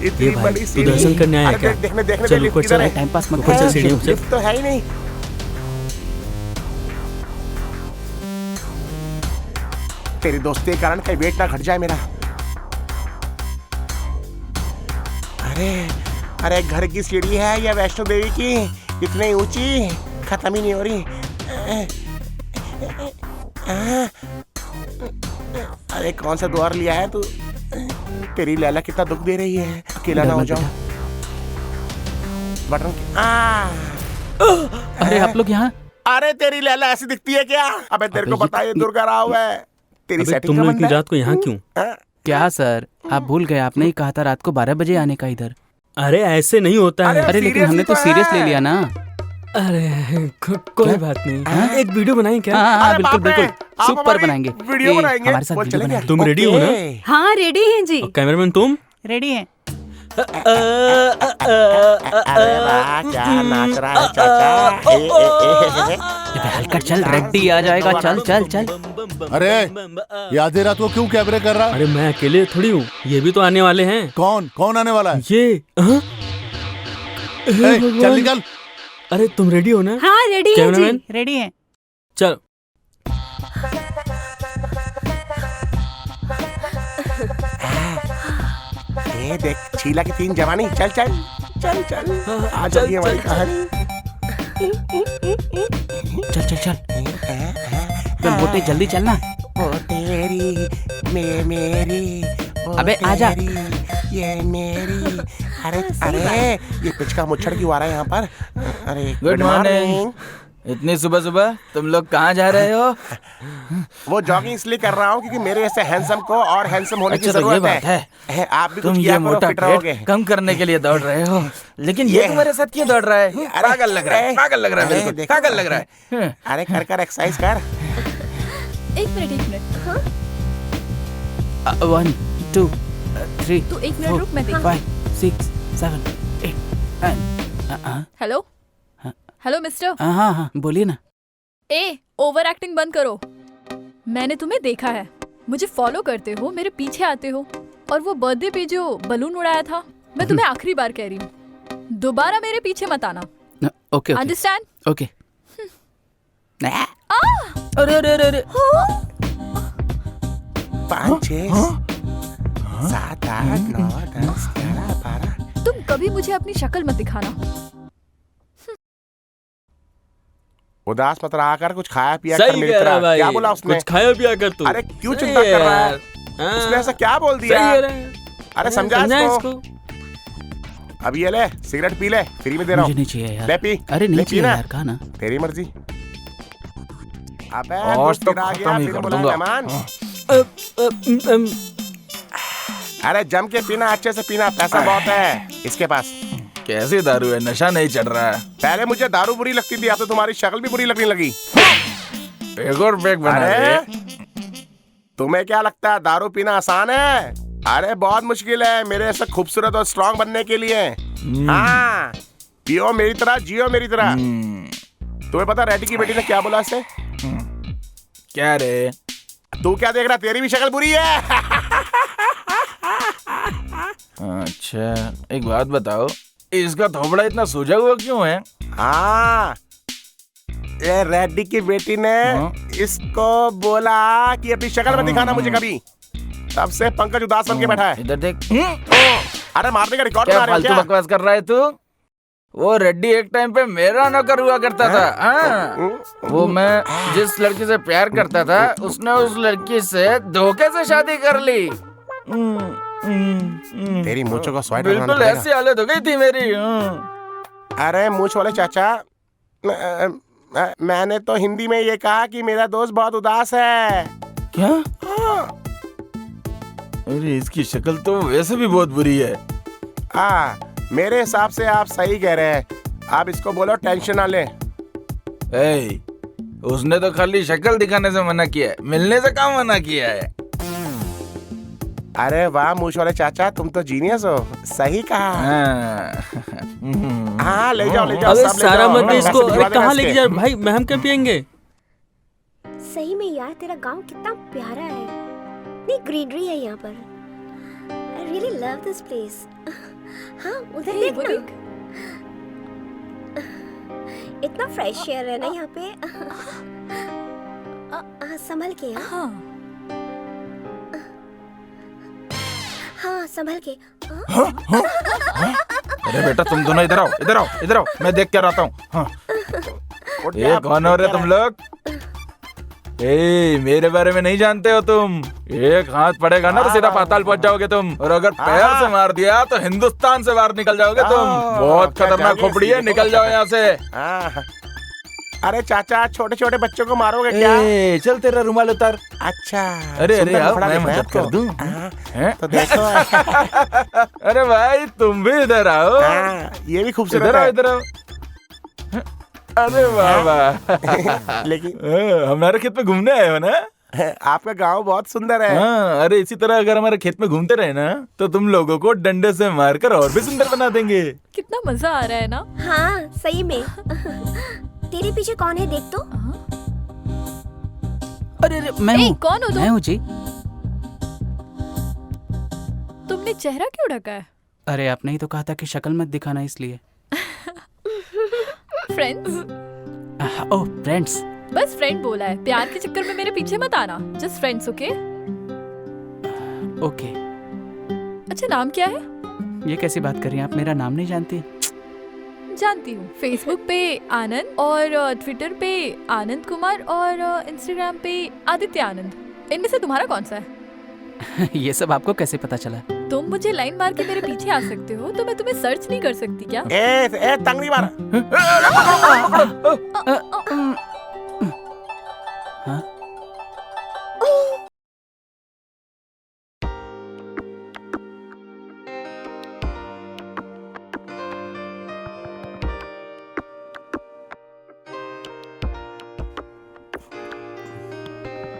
इतनी ये भाई, बड़ी तू सीढ़ी। दर्शन करने आया अरे क्या? देखने देखने चल दे, लिफ्ट ऊपर किधर चल, है? टाइम पास मत ऊपर कर। चल सीढ़ियों से। लिफ्ट तो है ही नहीं। तेरी दोस्ती के कारण कहीं वेट ना घट जाए मेरा। अरे अरे घर की सीढ़ी है या वैष्णो देवी की? इतनी ऊंची, खत्म ही नहीं हो रही। अरे कौन सा द्वार लिया है तू? तेरी लैला कितना दुख दे रही है। अकेला ना हो जाऊं। बटन अरे आप लोग यहाँ? अरे तेरी लैला ऐसी दिखती है क्या? अबे तेरे को पता है ये दुर्गा राव है। तेरी अबे सेटिंग तुम का लोग बंदा इतनी है। रात को यहाँ क्यों? हाँ? क्या सर, आप भूल गए, आपने ही कहा था रात को 12 बजे आने का इधर। अरे ऐसे नहीं होता है। अरे लेकिन हमने तो सीरियस ले लिया ना। अरे कोई बात नहीं। हाँ? एक वीडियो बनाएं क्या? हाँ अरे बिल्कुल बाप रे, बिल्कुल, आप सुपर हमारी बनाएंगे। वीडियो ये, बनाएंगे? हमारे साथ वो वीडियो चलेंगे? बनाएंगे। तुम रेडी हो ना? ओके। हाँ रेडी हैं जी। और कैमरामैन तुम? रेडी है। अरे वाह, क्या नाच रहा है चाचा। हल्का चल, रेडी आ जाएगा। चल चल चल। अरे ये आधी रात को क्यों कैमरे कर रहा? अरे मैं अकेले थोड़ी हूँ, ये भी तो आने वाले हैं। कौन कौन आने वाला है? ये हाँ? चल निकल। अरे तुम रेडी हो ना? हाँ रेडी हैं कैमरामैन जी। रेडी है। चलो। ये देख शीला की 3 जवानी। चल चल चल चल आ जाएगी हमारी कहानी। चल चल चल चल मोटे, जल्दी चलना। ओ तेरी मेरी ओ अबे आजा। तेरी, ये मेरी। अरे अरे ये पिचका मुच्छड़ क्यों आ रहा है यहाँ पर? अरे गुड मॉर्निंग। इतनी सुबह सुबह तुम लोग कहाँ जा रहे हो? वो जॉगिंग इसलिए कर रहा हूँ क्योंकि मेरे जैसे हैंडसम को और हैंडसम होने की अच्छा, तो ये जरूरत बात है। आप भी तुम कुछ ये किया करो, मोटा फिट रहोगे। पेट कम करने के लिए दौड़ रहे हो, लेकिन ये तुम्हारे साथ क्यों दौड़ रहा है? पागल लग रहा है, पागल लग रहा है, बिल्कुल देखो। पागल लग रहा है। अरे कर कर एक्सरसाइज कर। एक मिनट। हाँ 1 2 3 तू 1 मिनट रुक, मैं देख। 5 6 7 8 9। Hello hello mister. हाँ हाँ बोलिए ना। ए ओवर एक्टिंग बंद करो। मैंने तुम्हें देखा है, मुझे फॉलो करते हो, मेरे पीछे आते हो, और वो बर्थडे पे जो बलून उड़ाया था, मैं तुम्हें आखिरी बार कह रही हूँ, दोबारा मेरे पीछे मत आना। Okay understand? ओके। अरे अरे अरे अरे 5 6 7 8 9 10 11 12। तुम कभी मुझे अपनी शक्ल मत दिखाना। उदास मत रहा कर, कुछ खाया पिया कर सही मेरी कह रहा तरह। भाई। क्या बोला उसने? कुछ खाया पिया कर तू। अरे क्यों सही चिंता कर रहा है? हाँ। उसने ऐसा क्या बोल दिया? सही कह रहा है। अरे समझा इसको। अब ये ले सिगरेट पी ले, फ्री में दे रहा मुझे हूँ। नहीं चाहिए यार। ले पी। अरे ले नहीं पी चाहिए ना। यार, कहा ना। तेरी मर्जी। अबे आज दोस्त तो गिरा खत्म गया, ही फिर कर बोला दूंगा। मेहमान। अरे जम के पीना, अच्छे से पीना, पैसा बहुत है इसके पास। कैसी दारू है, नशा नहीं चढ़ रहा है। पहले मुझे दारू बुरी लगती थी, अब तो तुम्हारी शक्ल भी बुरी लगने लगी। एक और पैक बना अरे दे। तुम्हें क्या लगता है दारू पीना आसान है? अरे बहुत मुश्किल है मेरे ऐसा खूबसूरत और स्ट्रांग बनने के लिए। हाँ पियो मेरी तरह, जियो मेरी तरह। तुम्हें पता रेड्डी की बेटी ने क्या बोला इससे? क्या रे? तू क्या देख रहा, तेरी भी शक्ल बुरी है। अच्छा एक बात बताओ, इसका थोबड़ा इतना सूजा हुआ क्यों है? हाँ ये रेड्डी की बेटी ने इसको बोला कि अपनी शक्ल में दिखाना मुझे कभी। तब से पंकज उदास बन के बैठा है। इधर देख। अरे मारने का रिकॉर्ड क्या बना रहे हो फालतू क्या? बकवास कर रहा है तू? वो रेड्डी एक टाइम पे मेरा नौकर हुआ करता था। हाँ वो मैं जिस लड़की से प्यार करता था, उसने उस लड़की से धोखे से शादी कर ली। तेरी मूंछों को स्वाइट बिल्कुल ऐसी हालत हो गई थी मेरी। अरे मूंछ वाले चाचा, मैंने तो हिंदी में ये कहा कि मेरा दोस्त बहुत उदास है। क्या? अरे इसकी शक्ल तो वैसे भी बहुत बुरी है। मेरे हिसाब से आप सही कह रहे हैं। आप इसको बोलो टेंशन ना ले। उसने तो खाली शक्ल दिखाने से मना किया है, मिलने से काम मना किया है। अरे वाह मूंछ वाले चाचा, तुम तो जीनियस हो। सही कहा। हाँ ले जाओ ले जाओ। अबे सब ले सारा जाओ। मत दे इसको। पैसे अरे भिजवा देना कहाँ लेके इसके। जा भाई, मैं हम क्या पियेंगे? सही में यार तेरा गांव कितना प्यारा है, इतनी ग्रीनरी है यहाँ पर। I really love this place. हाँ उधर Hey, देख वो ना, देख। इतना फ्रेश एयर है ना यहाँ पे। संभल के। हाँ हाँ संभल के। अरे बेटा तुम दोनों इधर आओ, इधर आओ, इधर आओ, मैं देख कर आता हूँ। हाँ। उठ ये जा, कौन हो रहे तुम लोग? ए, मेरे बारे में नहीं जानते हो तुम। एक हाथ पड़ेगा ना तो सीधा पाताल पहुंच जाओगे तुम, और अगर पैर से मार दिया तो हिंदुस्तान से बाहर निकल जाओगे तुम। बहुत खतरनाक खोपड़ी है, निकल जाओ यहाँ से। अरे चाचा, छोटे छोटे बच्चों को मारोगे क्या? चल तेरा रुमाल उतार। अच्छा, अरे सुंदर आओ, कपड़ा मैं देखना है मदद कर आपको? दूं। तो देखो। अरे भाई तुम भी इधर आओ। ये भी खूबसूरत इधर आओ, है। इधर आओ। अरे वाह वाह। लेकिन हमारे खेत में घूमने आए हो ना? आपका गांव बहुत सुंदर है। हाँ, अरे इसी तरह अगर हमारे खेत में घूमते रहे ना तो तुम लोगों को डंडे से मारकर और भी सुंदर बना देंगे। कितना मजा आ रहा है ना। हाँ सही में। तेरे पीछे कौन है देख तो। अरे मैं ए, हूँ। कौन हो तुम? मैं हूँ जी। तुमने चेहरा क्यों ढका है? अरे आपने ही तो कहा था कि शक्ल मत दिखाना, इसलिए। फ्रेंड्स? ओह फ्रेंड्स। बस फ्रेंड बोला है, प्यार के चक्कर में मेरे पीछे मत आना। Just friends, okay? ओके। अच्छा, नाम क्या है? ये कैसी बात कर रही हैं आप? मेरा नाम नहीं जानती? जानती हूँ। फेसबुक पे आनंद, और ट्विटर पे आनंद कुमार, और इंस्टाग्राम पे आदित्य आनंद। इनमें से तुम्हारा कौन सा है? ये सब आपको कैसे पता चला? तुम मुझे लाइन मार के मेरे पीछे आ सकते हो, तो मैं तुम्हें सर्च नहीं कर सकती क्या? ए तंगड़ी मार। हाँ?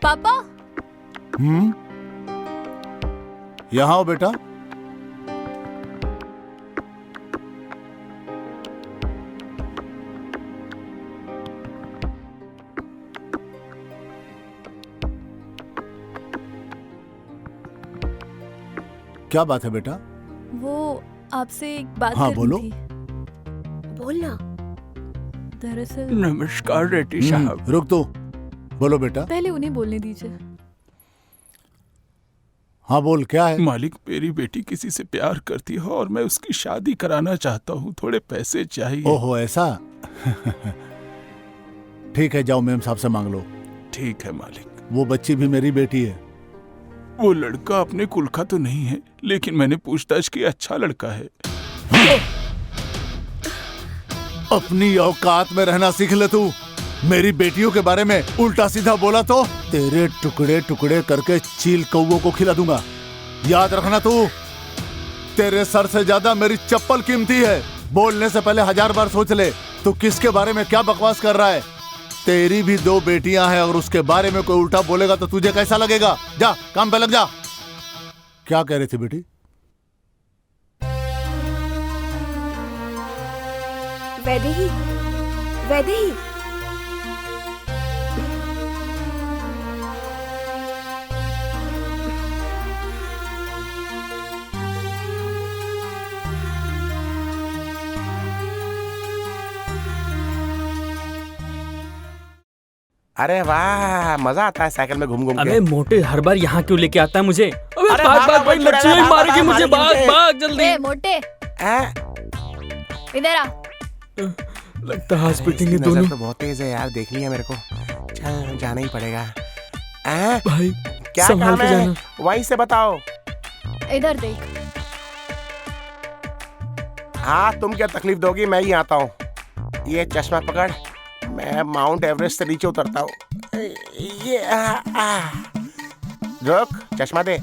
पापा, यहाँ आओ बेटा। क्या बात है बेटा? वो आपसे एक बात हाँ, करनी बोलो। थी। बोलना। दरअसल नमस्कार रेड्डी साहब। रुक दो, बोलो बेटा। पहले उन्हें बोलने दीजिए। हाँ बोल, क्या है? मालिक, मेरी बेटी किसी से प्यार करती है और मैं उसकी शादी कराना चाहता हूँ। थोड़े पैसे चाहिए। ओहो ऐसा। ठीक है, जाओ मेम साहब से मांग लो। ठीक है मालिक। वो बच्ची भी मेरी बेटी है। वो लड़का अपने कुल का तो नहीं है, लेकिन मैंने पूछताछ की, अच्छा लड़का है। अपनी औकात में रहना सीख ले तू। मेरी बेटियों के बारे में उल्टा सीधा बोला तो तेरे टुकड़े टुकड़े करके चील कौवों को खिला दूंगा। याद रखना तू, तेरे सर से ज्यादा मेरी चप्पल कीमती है। बोलने से पहले 1000 बार सोच ले तू किसके बारे में क्या बकवास कर रहा है। तेरी भी 2 बेटियां हैं और उसके बारे में कोई उल्टा बोलेगा तो तुझे कैसा लगेगा? जा काम पे लग जा। क्या कह रही थी बेटी? वैदेही, वैदेही। अरे वाह, मजा आता है साइकिल में घूम घूम के। अबे मोटे, हर बार यहाँ क्यों लेके आता है मुझे? अबे अरे भाग भाग, भाग भाई, भाग, मच्छी भाग, मारेगी भाग, मुझे। भाग, भाग भाग, भाग जल्दी। ए मोटे, इधर आ। लगता है हाथ पिटेंगे इसकी नजर दोनों। तो बहुत तेज है यार, देखनी है मेरे को। चल जाना ही पड़ेगा। भाई क्या संभाल काम के है? जाना। वहीं से बताओ। इधर देख। हाँ, तुम क्या तकलीफ दोगी, मैं ही आता हूँ। ये चश्मा पकड़, मैं माउंट एवरेस्ट से नीचे उतरता हूँ। ये रुक, चश्मा दे।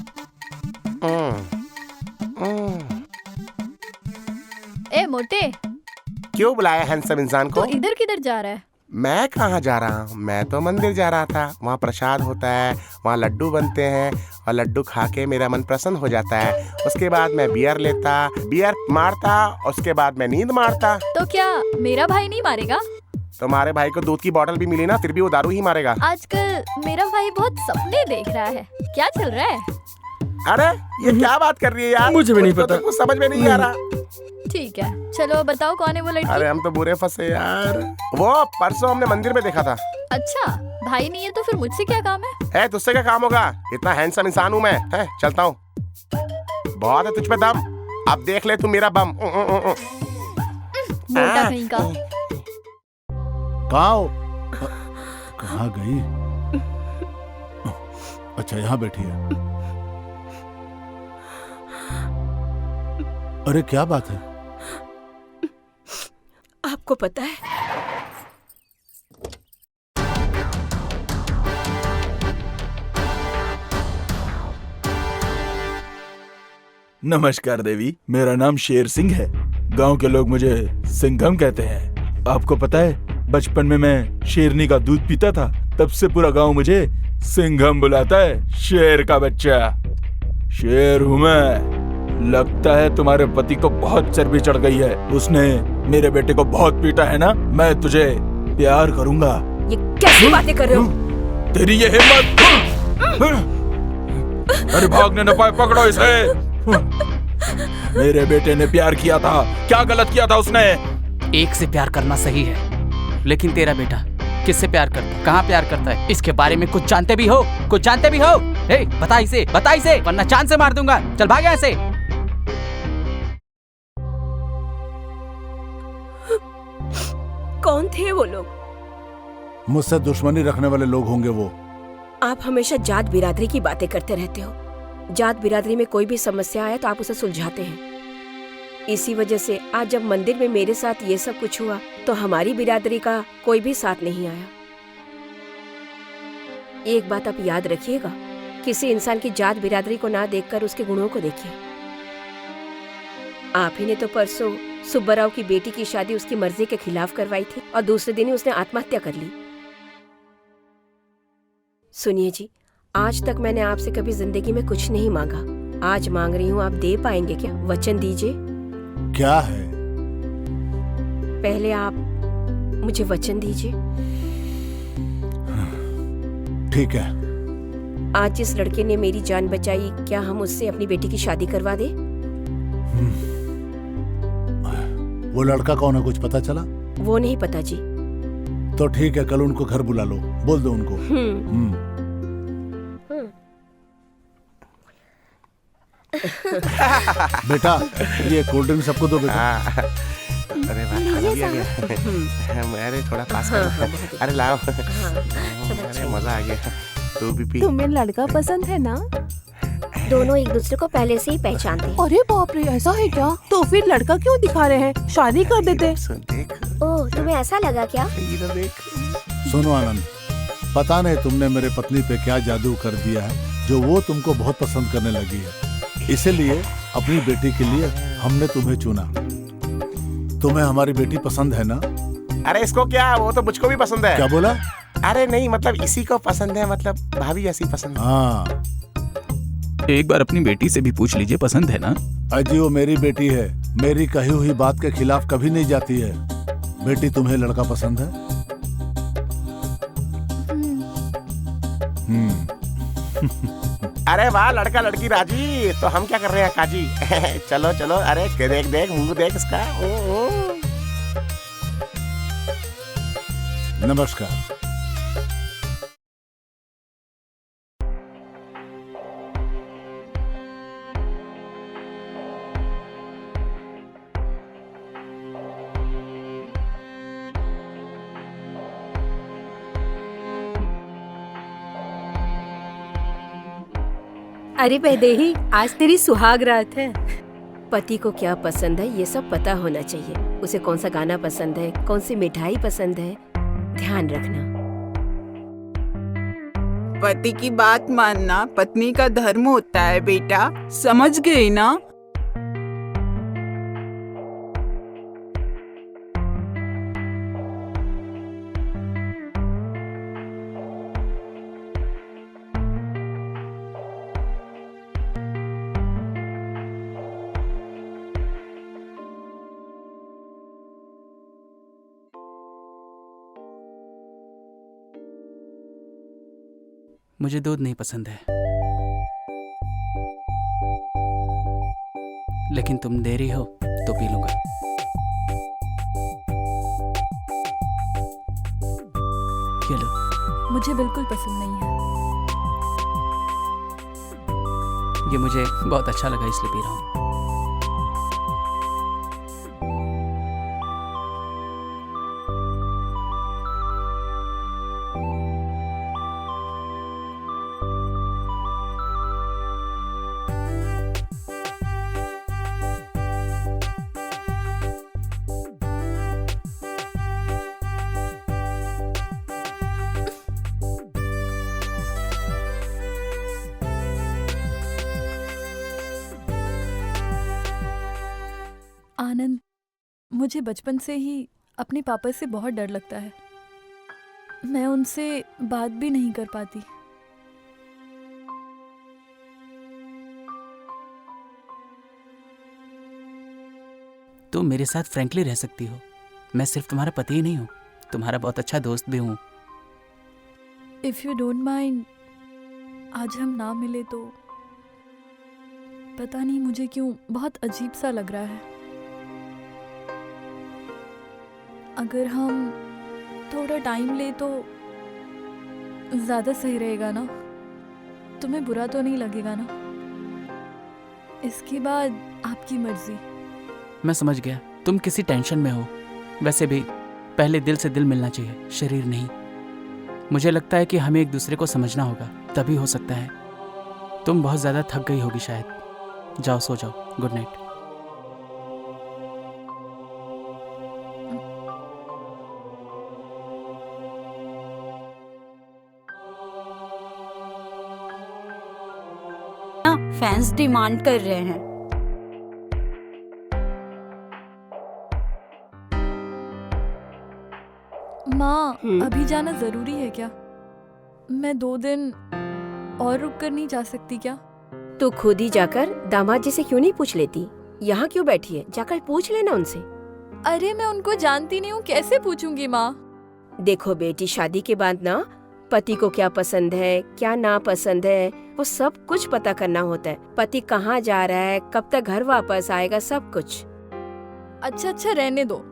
ए मोटे, क्यों बुलाया हैंडसम इंसान तू को? इधर किधर जा रहा है? मैं कहाँ जा रहा हूँ, मैं तो मंदिर जा रहा था। वहाँ प्रसाद होता है, वहाँ लड्डू बनते हैं और लड्डू खा के मेरा मन प्रसन्न हो जाता है। उसके बाद मैं बियर मारता, उसके बाद मैं नींद मारता। तो क्या मेरा भाई नहीं मारेगा? तुम्हारे भाई को दूध की बोतल भी मिली ना, फिर भी वो दारू ही मारेगा। आजकल मेरा भाई बहुत सपने देख रहा है। क्या चल रहा है? अरे ये क्या बात कर रही है यार? मुझे भी नहीं कुछ तो पता। तुमको समझ में नहीं आ रहा। ठीक है, चलो बताओ कौन है वो लड़की? अरे हम तो बुरे फंसे यार। वो परसों हमने मंदिर में देखा था। अच्छा, भाई नहीं है तो फिर मुझसे क्या काम है? तुझसे क्या काम होगा? इतना हैंडसम इंसान हूँ मैं। चलता हूँ। बहुत है तुझ पे दम, अब देख ले तू मेरा बम। मोटा कहीं का। कहाँ गई? अच्छा, यहाँ बैठिए। अरे क्या बात है? आपको पता है, नमस्कार देवी, मेरा नाम शेर सिंह है। गांव के लोग मुझे सिंघम कहते हैं। आपको पता है, बचपन में मैं शेरनी का दूध पीता था, तब से पूरा गांव मुझे सिंघम बुलाता है, शेर का बच्चा। शेर हूँ मैं। लगता है तुम्हारे पति को बहुत चर्बी चढ़ गई है, उसने मेरे बेटे को बहुत पीटा है ना। मैं तुझे प्यार करूंगा। ये कैसी बातें कर रहे हो? तेरी ये हिम्मत! अरे भागने न पाए, पकड़ो इसे। मेरे बेटे ने प्यार किया था, क्या गलत किया था उसने? एक से प्यार करना सही है, लेकिन तेरा बेटा किससे प्यार करता है, कहाँ प्यार करता है, इसके बारे में कुछ जानते भी हो? कुछ जानते भी हो? हे, बता इसे, वरना चांद से मार दूंगा। चल भाग यहाँ से। कौन थे वो लोग? मुझसे दुश्मनी रखने वाले लोग होंगे वो। आप हमेशा जात बिरादरी की बातें करते रहते हो। जात बिरादरी में कोई भी समस्या आए तो आप उसे सुलझाते हैं। इसी वजह से आज जब मंदिर में मेरे साथ ये सब कुछ हुआ तो हमारी बिरादरी का कोई भी साथ नहीं आया। एक बात आप याद रखिएगा, किसी इंसान की जात बिरादरी को ना देखकर उसके गुणों को देखिए। आप ही ने तो परसों सुब्बाराव की बेटी की शादी उसकी मर्जी के खिलाफ करवाई थी और दूसरे दिन ही उसने आत्महत्या कर ली। सुनिए जी, आज तक मैंने आपसे कभी जिंदगी में कुछ नहीं मांगा, आज मांग रही हूँ। आप दे पाएंगे क्या? वचन दीजिए। क्या है? पहले आप मुझे वचन दीजिए। ठीक है। आज जिस लड़के ने मेरी जान बचाई, क्या हम उससे अपनी बेटी की शादी करवा दे? वो लड़का कौन है, कुछ पता चला? वो नहीं पता जी। तो ठीक है, कल उनको घर बुला लो, बोल दो उनको। बेटा, ये कोल्ड ड्रिंक सबको दो बेटा। अरे वाह, खाना भी आ गया। अरे थोड़ा पास करो। अरे लाओ। अरे मजा आ गया। तू भी पी। तुम्हें लड़का पसंद है ना? दोनों एक दूसरे को पहले से ही पहचानते हैं। अरे बाप रे, ऐसा है क्या? तो फिर लड़का क्यों दिखा रहे हैं? शादी कर देते। ओह, तुम्हें ऐसा लगा क्या? सुनो आनंद, पता नहीं तुमने मेरे पत्नी पे क्या जादू कर दिया है जो वो तुमको बहुत पसंद करने लगी है। इसीलिए अपनी बेटी के लिए हमने तुम्हें चुना। तुम्हें हमारी बेटी पसंद है ना? अरे इसको क्या, वो तो मुझको भी पसंद है। क्या बोला? अरे नहीं, मतलब इसी को पसंद है, मतलब भाभी ऐसी पसंद है। हाँ, एक बार अपनी बेटी से भी पूछ लीजिए, पसंद है ना? अजी वो मेरी बेटी है, मेरी कही हुई बात के खिलाफ कभी नहीं जाती है। बेटी, तुम्हें लड़का पसंद है? अरे वाह, लड़का लड़की राजी, तो हम क्या कर रहे हैं काजी? चलो चलो, अरे देख देख, मुंह देख इसका। नमस्कार। अरे वैदेही, आज तेरी सुहाग रात है। पति को क्या पसंद है ये सब पता होना चाहिए। उसे कौन सा गाना पसंद है, कौन सी मिठाई पसंद है, ध्यान रखना। पति की बात मानना पत्नी का धर्म होता है बेटा, समझ गई ना? मुझे दूध नहीं पसंद है, लेकिन तुम दे रही हो तो पी लूंगा। ये लो। मुझे बिल्कुल पसंद नहीं है। ये मुझे बहुत अच्छा लगा इसलिए पी रहा हूँ। आनंद, मुझे बचपन से ही अपने पापा से बहुत डर लगता है। मैं उनसे बात भी नहीं कर पाती। तुम मेरे साथ फ्रैंकली रह सकती हो। मैं सिर्फ तुम्हारा पति ही नहीं हूँ, तुम्हारा बहुत अच्छा दोस्त भी हूँ। इफ़ यू डोंट माइंड, आज हम ना मिले तो पता नहीं मुझे क्यों बहुत अजीब सा लग रहा है। अगर हम थोड़ा टाइम ले तो ज़्यादा सही रहेगा ना? तुम्हें बुरा तो नहीं लगेगा ना? इसके बाद आपकी मर्जी। मैं समझ गया, तुम किसी टेंशन में हो। वैसे भी पहले दिल से दिल मिलना चाहिए, शरीर नहीं। मुझे लगता है कि हमें एक दूसरे को समझना होगा, तभी हो सकता है। तुम बहुत ज़्यादा थक गई होगी शायद। जाओ सो जाओ, गुड नाइट। फैंस डिमांड कर रहे हैं। माँ, अभी जाना जरूरी है क्या? मैं 2 दिन और रुक कर नहीं जा सकती क्या? तो खुद ही जाकर दामाद जी से क्यों नहीं पूछ लेती? यहाँ क्यों बैठी है? जाकर पूछ लेना उनसे। अरे मैं उनको जानती नहीं हूँ, कैसे पूछूंगी माँ? देखो बेटी, शादी के बाद ना पति को क्या पसंद है, क्या ना पसंद है, वो सब कुछ पता करना होता है। पति कहाँ जा रहा है, कब तक घर वापस आएगा, सब कुछ। अच्छा रहने दो,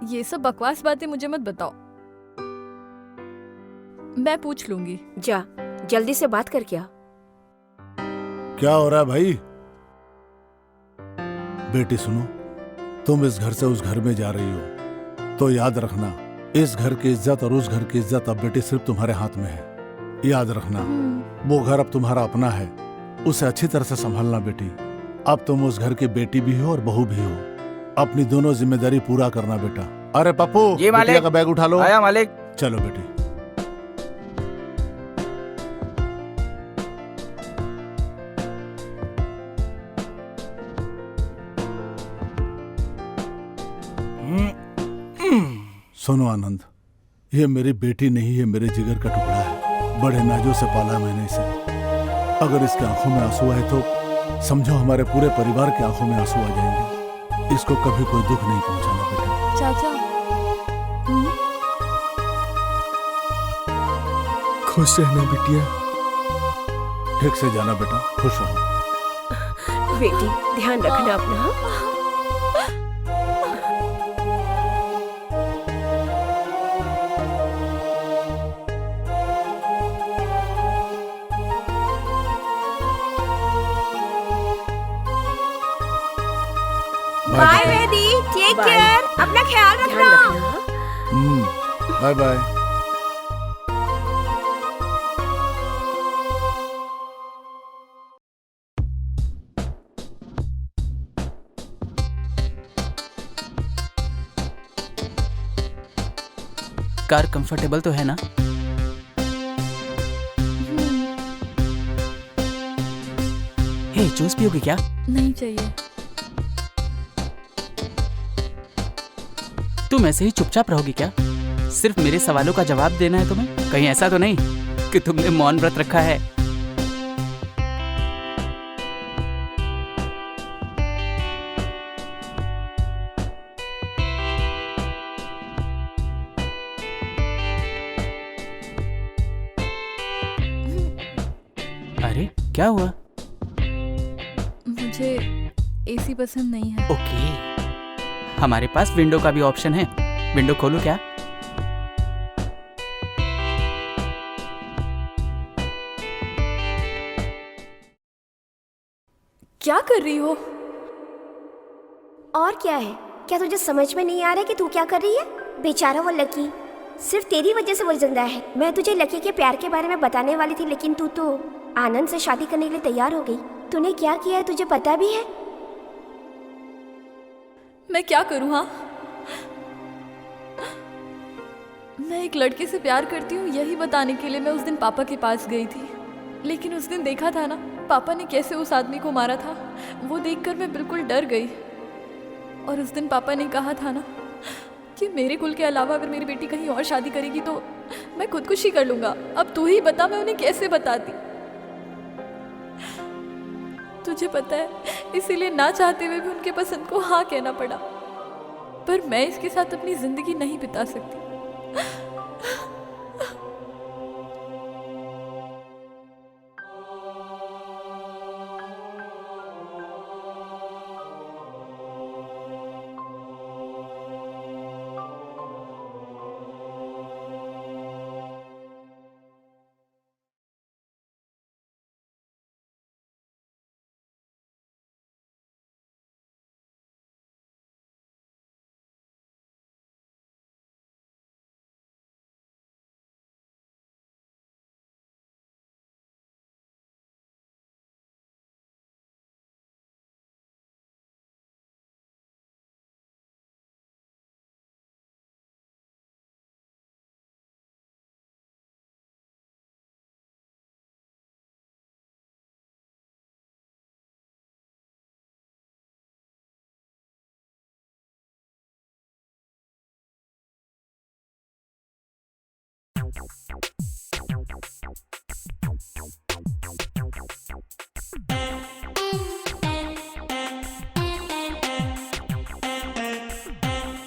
ये सब बकवास बातें मुझे मत बताओ। मैं पूछ लूंगी। जा जल्दी से बात कर। क्या हो रहा है भाई? बेटी सुनो, तुम इस घर से उस घर में जा रही हो तो याद रखना, इस घर की इज्जत और उस घर की इज्जत अब बेटी सिर्फ तुम्हारे हाथ में है। याद रखना, वो घर अब तुम्हारा अपना है, उसे अच्छी तरह से संभालना बेटी। अब तुम उस घर की बेटी भी हो और बहू भी हो, अपनी दोनों जिम्मेदारी पूरा करना बेटा। अरे पप्पू, बिटिया का बैग उठा लो। आया मालिक। चलो बेटी। सुनो आनंद, ये मेरी बेटी नहीं है, मेरे जिगर का टुकड़ा है। बड़े नाजों से पाला मैंने इसे। अगर इसके आंखों में आंसू आए तो समझो हमारे पूरे परिवार के आंखों में आंसू आ जाएंगे। इसको कभी कोई दुख नहीं पहुंचाना बेटा। चाचा, खुश रहना बिटिया। ठीक से जाना बेटा, खुश रहो। बेटी ध्यान रखना अपना। बाय वेदी, टेक केयर, अपना ख्याल रखना। Bye bye. कार कंफर्टेबल तो है ना? हे, जूस पियोगी क्या? नहीं चाहिए। तुम ऐसे ही चुपचाप रहोगी क्या? सिर्फ मेरे सवालों का जवाब देना है तुम्हें? कहीं ऐसा तो नहीं कि तुमने मौन व्रत रखा है? अरे क्या हुआ? मुझे एसी पसंद नहीं है। ओके, हमारे पास विंडो का भी ऑप्शन है। विंडो खोलूं क्या? क्या कर रही हो? और क्या है? क्या तुझे समझ में नहीं आ रहा है कि तू क्या कर रही है? बेचारा वो लकी, सिर्फ तेरी वजह से वो जिंदा है। मैं तुझे लकी के प्यार के बारे में बताने वाली थी, लेकिन तू तो आनंद से शादी करने के लिए तैयार हो गई। तूने क्या किया है तुझे पता भी है? मैं क्या करूँ? हाँ, मैं एक लड़के से प्यार करती हूँ, यही बताने के लिए मैं उस दिन पापा के पास गई थी। लेकिन उस दिन देखा था ना पापा ने कैसे उस आदमी को मारा था, वो देखकर मैं बिल्कुल डर गई। और उस दिन पापा ने कहा था ना कि मेरे कुल के अलावा अगर मेरी बेटी कहीं और शादी करेगी तो मैं खुदकुशी कर लूंगा। अब तू ही बता, मैं उन्हें कैसे बताती। तुझे पता है, इसीलिए ना चाहते हुए भी उनके पसंद को हाँ कहना पड़ा। पर मैं इसके साथ अपनी जिंदगी नहीं बिता सकती।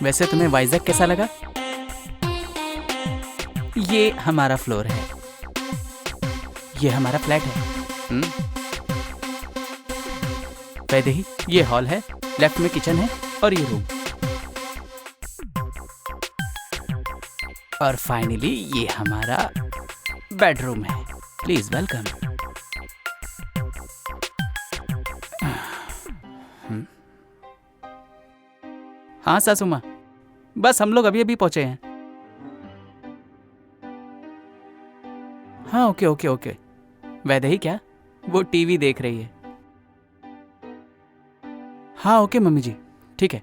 वैसे तुम्हें वाइजैक कैसा लगा? ये हमारा फ्लोर है, ये हमारा फ्लैट है। वैदेही, ये हॉल है, लेफ्ट में किचन है और ये रूम, और फाइनली ये हमारा बेडरूम है। Please welcome. हाँ सासू माँ, बस हम लोग अभी अभी पहुंचे हैं। हाँ ओके ओके ओके। वैदेही क्या? वो टीवी देख रही है। हाँ ओके मम्मी जी, ठीक है,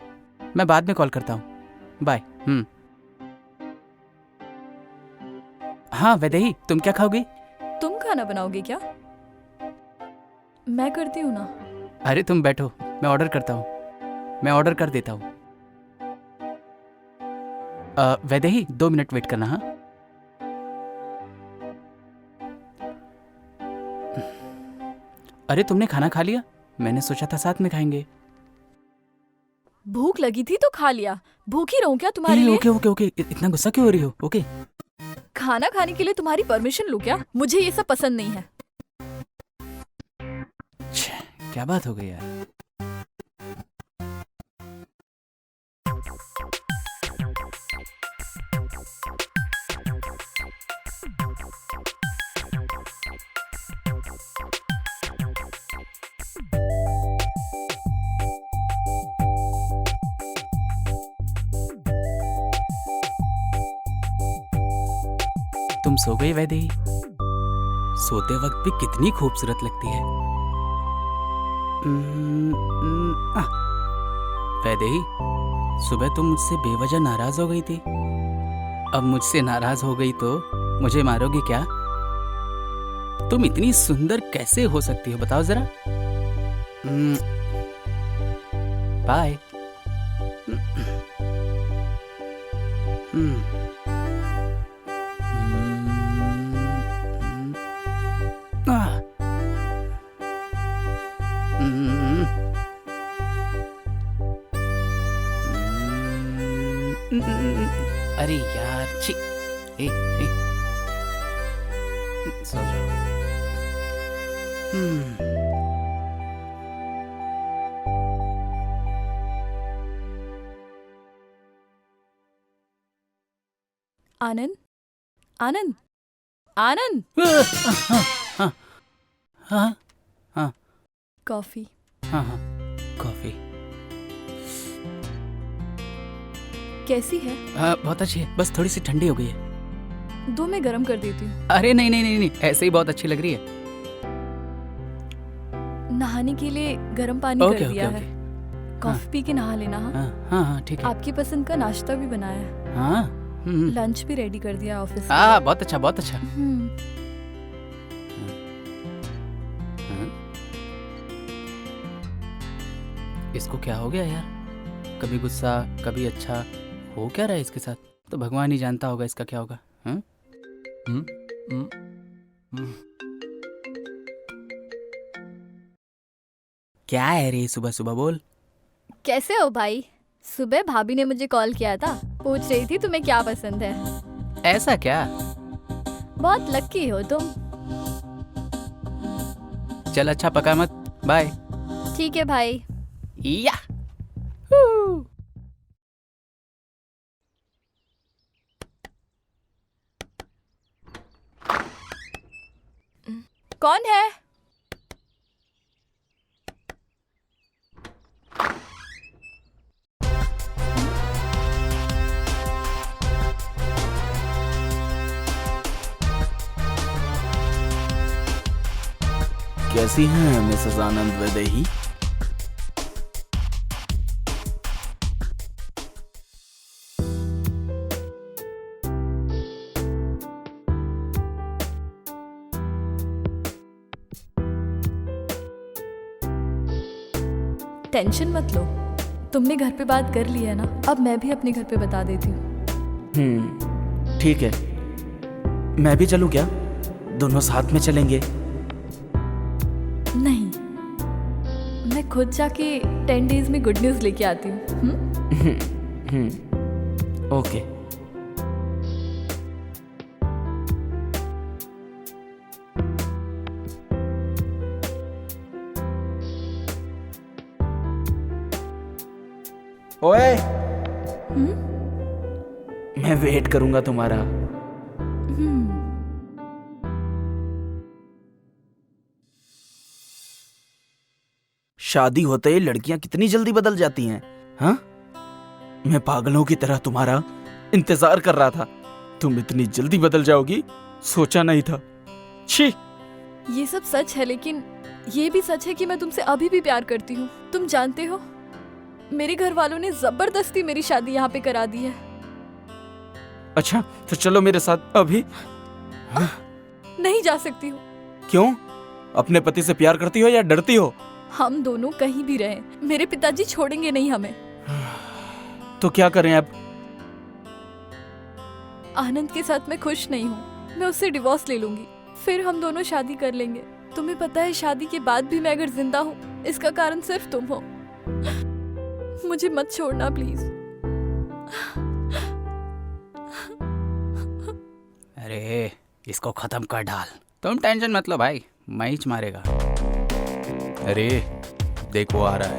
मैं बाद में कॉल करता हूँ। बाय। हाँ वैदेही, तुम क्या खाओगी? तुम खाना बनाओगे क्या? मैं करती हूँ ना। अरे तुम बैठो, मैं ऑर्डर करता हूँ, मैं ऑर्डर कर देता हूँ। वैदेही 2 मिनट वेट करना। हाँ अरे तुमने खाना खा लिया? मैंने सोचा था साथ में खाएंगे। भूख लगी थी तो खा लिया, भूखी रहूं क्या तुम्हारे लिए? ओके ओके ओके, इतना गुस्सा क्यों हो रही हो? ओके, खाना खाने के लिए तुम्हारी परमिशन लूं क्या? मुझे ये सब पसंद नहीं है। क्या बात हो गई यार। तुम सो गई वैदेही? सोते वक्त भी कितनी खूबसूरत लगती है। वैदेही, सुबह तुम मुझसे बेवजह नाराज हो गई थी, अब मुझसे नाराज हो गई तो मुझे मारोगी क्या? तुम इतनी सुंदर कैसे हो सकती हो, बताओ जरा। बाय। अरे यार, छी। सो जाओ। आनंद, आनंद, आनंद। हाँ हाँ हाँ, कॉफी। हाँ हाँ, कॉफी कैसी है? बहुत अच्छी है, बस थोड़ी सी ठंडी हो गई है। दो मैं गरम कर देती हूँ। अरे नहीं नहीं नहीं नहीं, ऐसे ही बहुत अच्छी लग रही है। नहाने के लिए गर्म पानी कर दिया है, कॉफी पी के नहा लेना। हाँ हाँ ठीक है। आपकी पसंद का नाश्ता भी बनाया है। हाँ, लंच भी रेडी कर दिया ऑफिस। बहुत अच्छा बहुत अच्छा। इसको क्या हो गया यार? कभी गुस्सा, कभी अच्छा। हो क्या रहा है इसके साथ? तो भगवान ही जानता होगा इसका क्या होगा। हाँ? क्या है रे सुबह सुबह, बोल। कैसे हो भाई? सुबह भाभी ने मुझे कॉल किया था, पूछ रही थी तुम्हें क्या पसंद है। ऐसा क्या? बहुत लकी हो तुम। चल अच्छा पका मत, बाय। ठीक है भाई। या कौन है? कैसी हैं मिसेस आनंद वैदेही? टेंशन मत लो, तुमने घर पे बात कर ली है ना, अब मैं भी अपने घर पे बता देती हूँ। ठीक है। मैं भी चलूं क्या? दोनों साथ में चलेंगे। नहीं, मैं खुद जाके 10 डेज में गुड न्यूज़ लेके आती हूँ। ओके। ओए, मैं वेट करूंगा तुम्हारा। शादी होते ही लड़कियां कितनी जल्दी बदल जाती हैं, हाँ? मैं पागलों की तरह तुम्हारा इंतजार कर रहा था। तुम इतनी जल्दी बदल जाओगी सोचा नहीं था। छी! ये सब सच है, लेकिन ये भी सच है कि मैं तुमसे अभी भी प्यार करती हूँ। तुम जानते हो, मेरे घर वालों ने जबरदस्ती मेरी शादी यहाँ पे करा दी है। अच्छा, तो चलो मेरे साथ अभी। नहीं जा सकती हूँ। क्यों? अपने पति से प्यार करती हो या डरती हो? हम दोनों कहीं भी रहें, मेरे पिताजी छोड़ेंगे नहीं हमें। तो क्या करें अब? आनंद के साथ मैं खुश नहीं हूँ, मैं उससे डिवोर्स ले लूंगी, फिर हम दोनों शादी कर लेंगे। तुम्हें पता है, शादी के बाद भी मैं अगर जिंदा हूँ, इसका कारण सिर्फ तुम हो। मुझे मत छोड़ना प्लीज। अरे इसको खत्म कर डाल। तुम टेंशन मत लो भाई, मैच मारेगा। अरे देखो आ रहा है।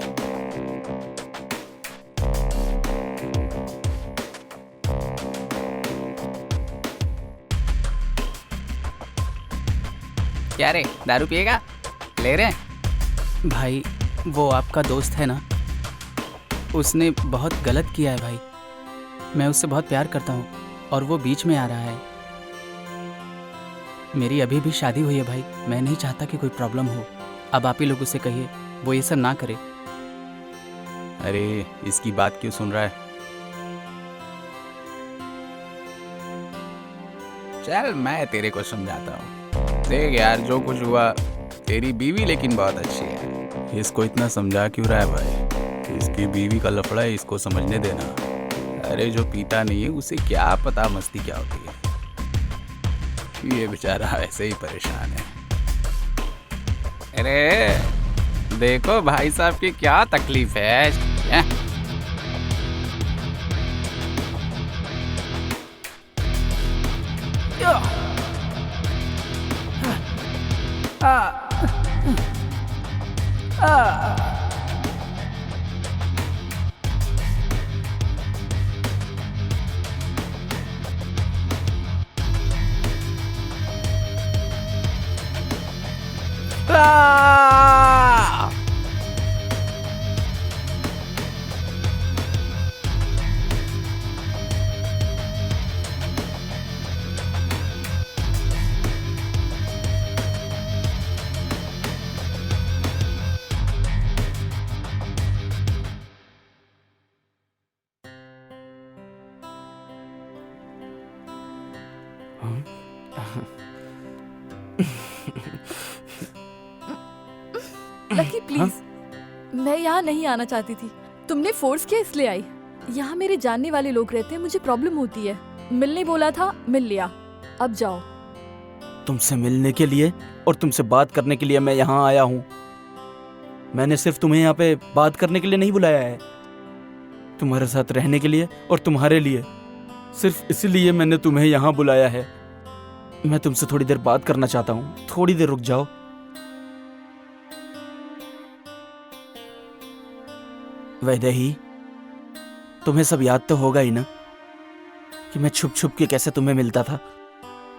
क्या रे, दारू पिएगा? ले रहे हैं? भाई वो आपका दोस्त है ना, उसने बहुत गलत किया है भाई। मैं उससे बहुत प्यार करता हूँ और वो बीच में आ रहा है। मेरी अभी भी शादी हुई है भाई, मैं नहीं चाहता कि कोई प्रॉब्लम हो। अब आप ही लोग उसे कहिए वो ये सब ना करे। अरे इसकी बात क्यों सुन रहा है? चल मैं तेरे को समझाता हूँ। देख यार, जो कुछ हुआ, तेरी बीवी लेकिन बहुत अच्छी है। इसको इतना समझा क्यों रहा है भाई? इसकी बीवी का लफड़ा है, इसको समझने देना। अरे जो पीता नहीं है उसे क्या पता मस्ती क्या होती है। ये बेचारा ऐसे ही परेशान है। अरे देखो भाई साहब की क्या तकलीफ है। लकी प्लीज, मैं यहाँ नहीं आना चाहती थी। तुमने फोर्स किया इसलिए आई। यहाँ मेरे जानने वाले लोग रहते हैं, मुझे प्रॉब्लम होती है। मिलने बोला था, मिल लिया, अब जाओ। तुमसे मिलने के लिए और तुमसे बात करने के लिए मैं यहाँ आया हूँ। मैंने सिर्फ तुम्हें यहाँ पे बात करने के लिए नहीं बुलाया है, तुम्हारे साथ रहने के लिए और तुम्हारे लिए। सिर्फ इसीलिए मैंने तुम्हें यहाँ बुलाया है। मैं तुमसे थोड़ी देर बात करना चाहता हूँ, थोड़ी देर रुक जाओ। वैदेही, तुम्हें सब याद तो होगा ही ना कि मैं छुप छुप के कैसे तुम्हें मिलता था।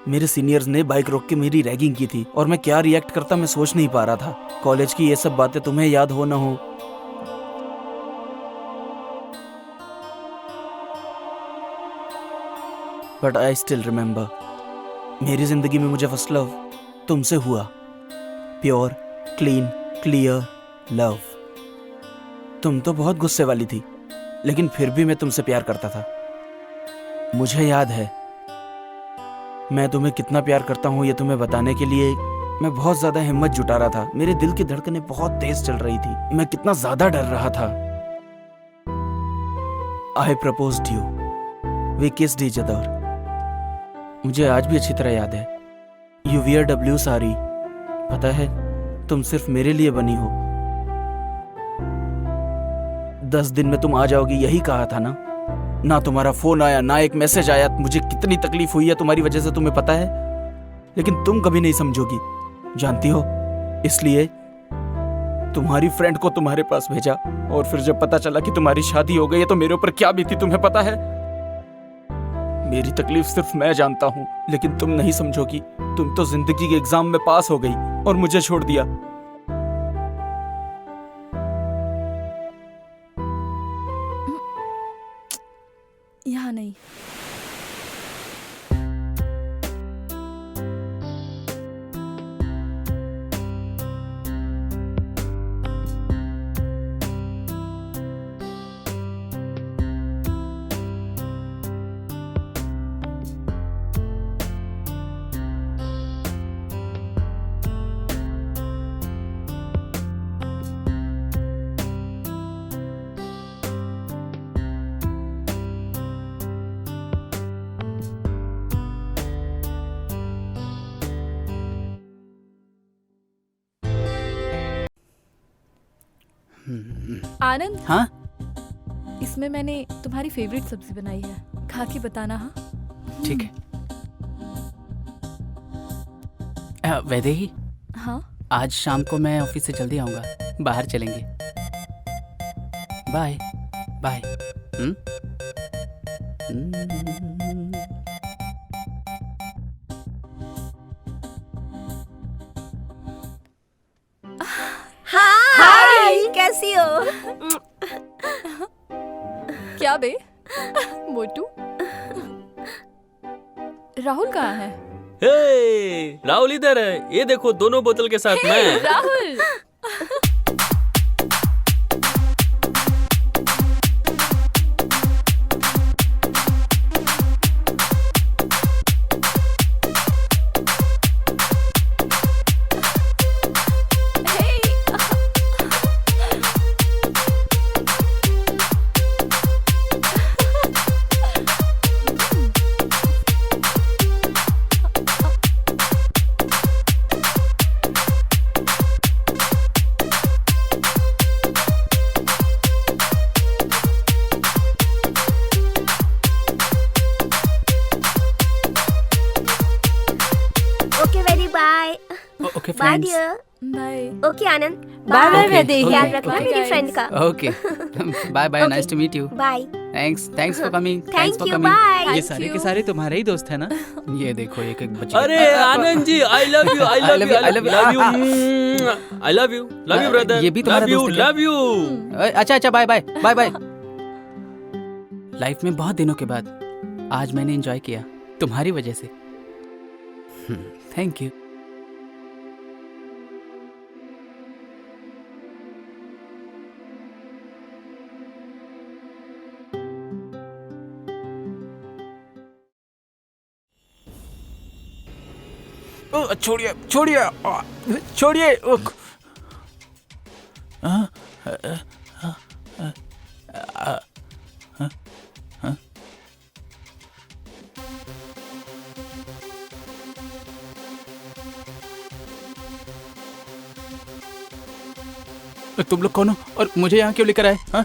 मेरे सीनियर्स ने बाइक रोक के मेरी रैगिंग की थी और मैं क्या रिएक्ट करता मैं सोच नहीं पा रहा था। कॉलेज की ये सब बातें तुम्हें याद हो ना हो, बट आई स्टिल रिमेंबर। मेरी जिंदगी में मुझे फर्स्ट लव तुमसे हुआ। Pure, clean, clear love. तुम तो बहुत गुस्से वाली थी, लेकिन फिर भी मैं तुमसे प्यार करता था। मुझे याद है मैं तुम्हें कितना प्यार करता हूँ, ये तुम्हें बताने के लिए मैं बहुत ज्यादा हिम्मत जुटा रहा था। मेरे दिल की धड़कनें बहुत तेज चल रही थी, मैं कितना ज्यादा डर रहा था। I proposed you, we kissed each other. मुझे आज भी अच्छी तरह याद है। You wear a blue sari, पता है तुम सिर्फ मेरे लिए बनी हो। 10 दिन में तुम आ जाओगी, यही कहा था ना। ना तुम्हारा फोन आया, ना एक मैसेज आया। मुझे कितनी तकलीफ हुई है तुम्हारी वजह से, तुम्हें पता है, लेकिन तुम कभी नहीं समझोगी, जानती हो। इसलिए तुम्हारी फ्रेंड को तुम्हारे पास भेजा, और फिर जब पता चला कि तुम्हारी शादी हो गई है तो मेरे ऊपर क्या बीती तुम्हें पता है। मेरी तकलीफ सिर्फ मैं जानता हूँ, लेकिन तुम नहीं समझोगी। तुम तो जिंदगी के एग्जाम में पास हो गई और मुझे छोड़ दिया। यहाँ नहीं। आनंद, हाँ? इसमें मैंने तुम्हारी फेवरेट सब्जी बनाई है, खा के बताना। हाँ ठीक है। वैदेही, हाँ, आज शाम को मैं ऑफिस से जल्दी आऊंगा, बाहर चलेंगे। Bye bye. हाय, कैसी हो? क्या बे मोटू, राहुल कहाँ है? हे, राहुल इधर है, ये देखो दोनों बोतल के साथ मैं। Rahul, okay bye friends. Dear. Bye. Okay Anand, bye bye Okay, Vaidehi. ख्याल okay, रखना okay. मेरी फ्रेंड का। Okay bye bye, nice to meet you. Bye. Thanks for coming. Thank for you, coming. bye. ये Thank सारे you. के सारे तुम्हारे ही दोस्त है ना? ये देखो एक एक बच्चे। अरे Anand ji, I love you, I love you, I love you, I love you, love you brother, ये भी तुम्हारा लव यू, दोस्त है क्या? Love you. अच्छा bye bye bye bye. Life में बहुत दिनों के बाद आज मैंने एंजॉय किया तुम्हारी वजह से। Thank you. छोड़िए छोड़िए छोड़िए। तुम लोग कौन हो और मुझे यहाँ क्यों लेकर आए? हाँ?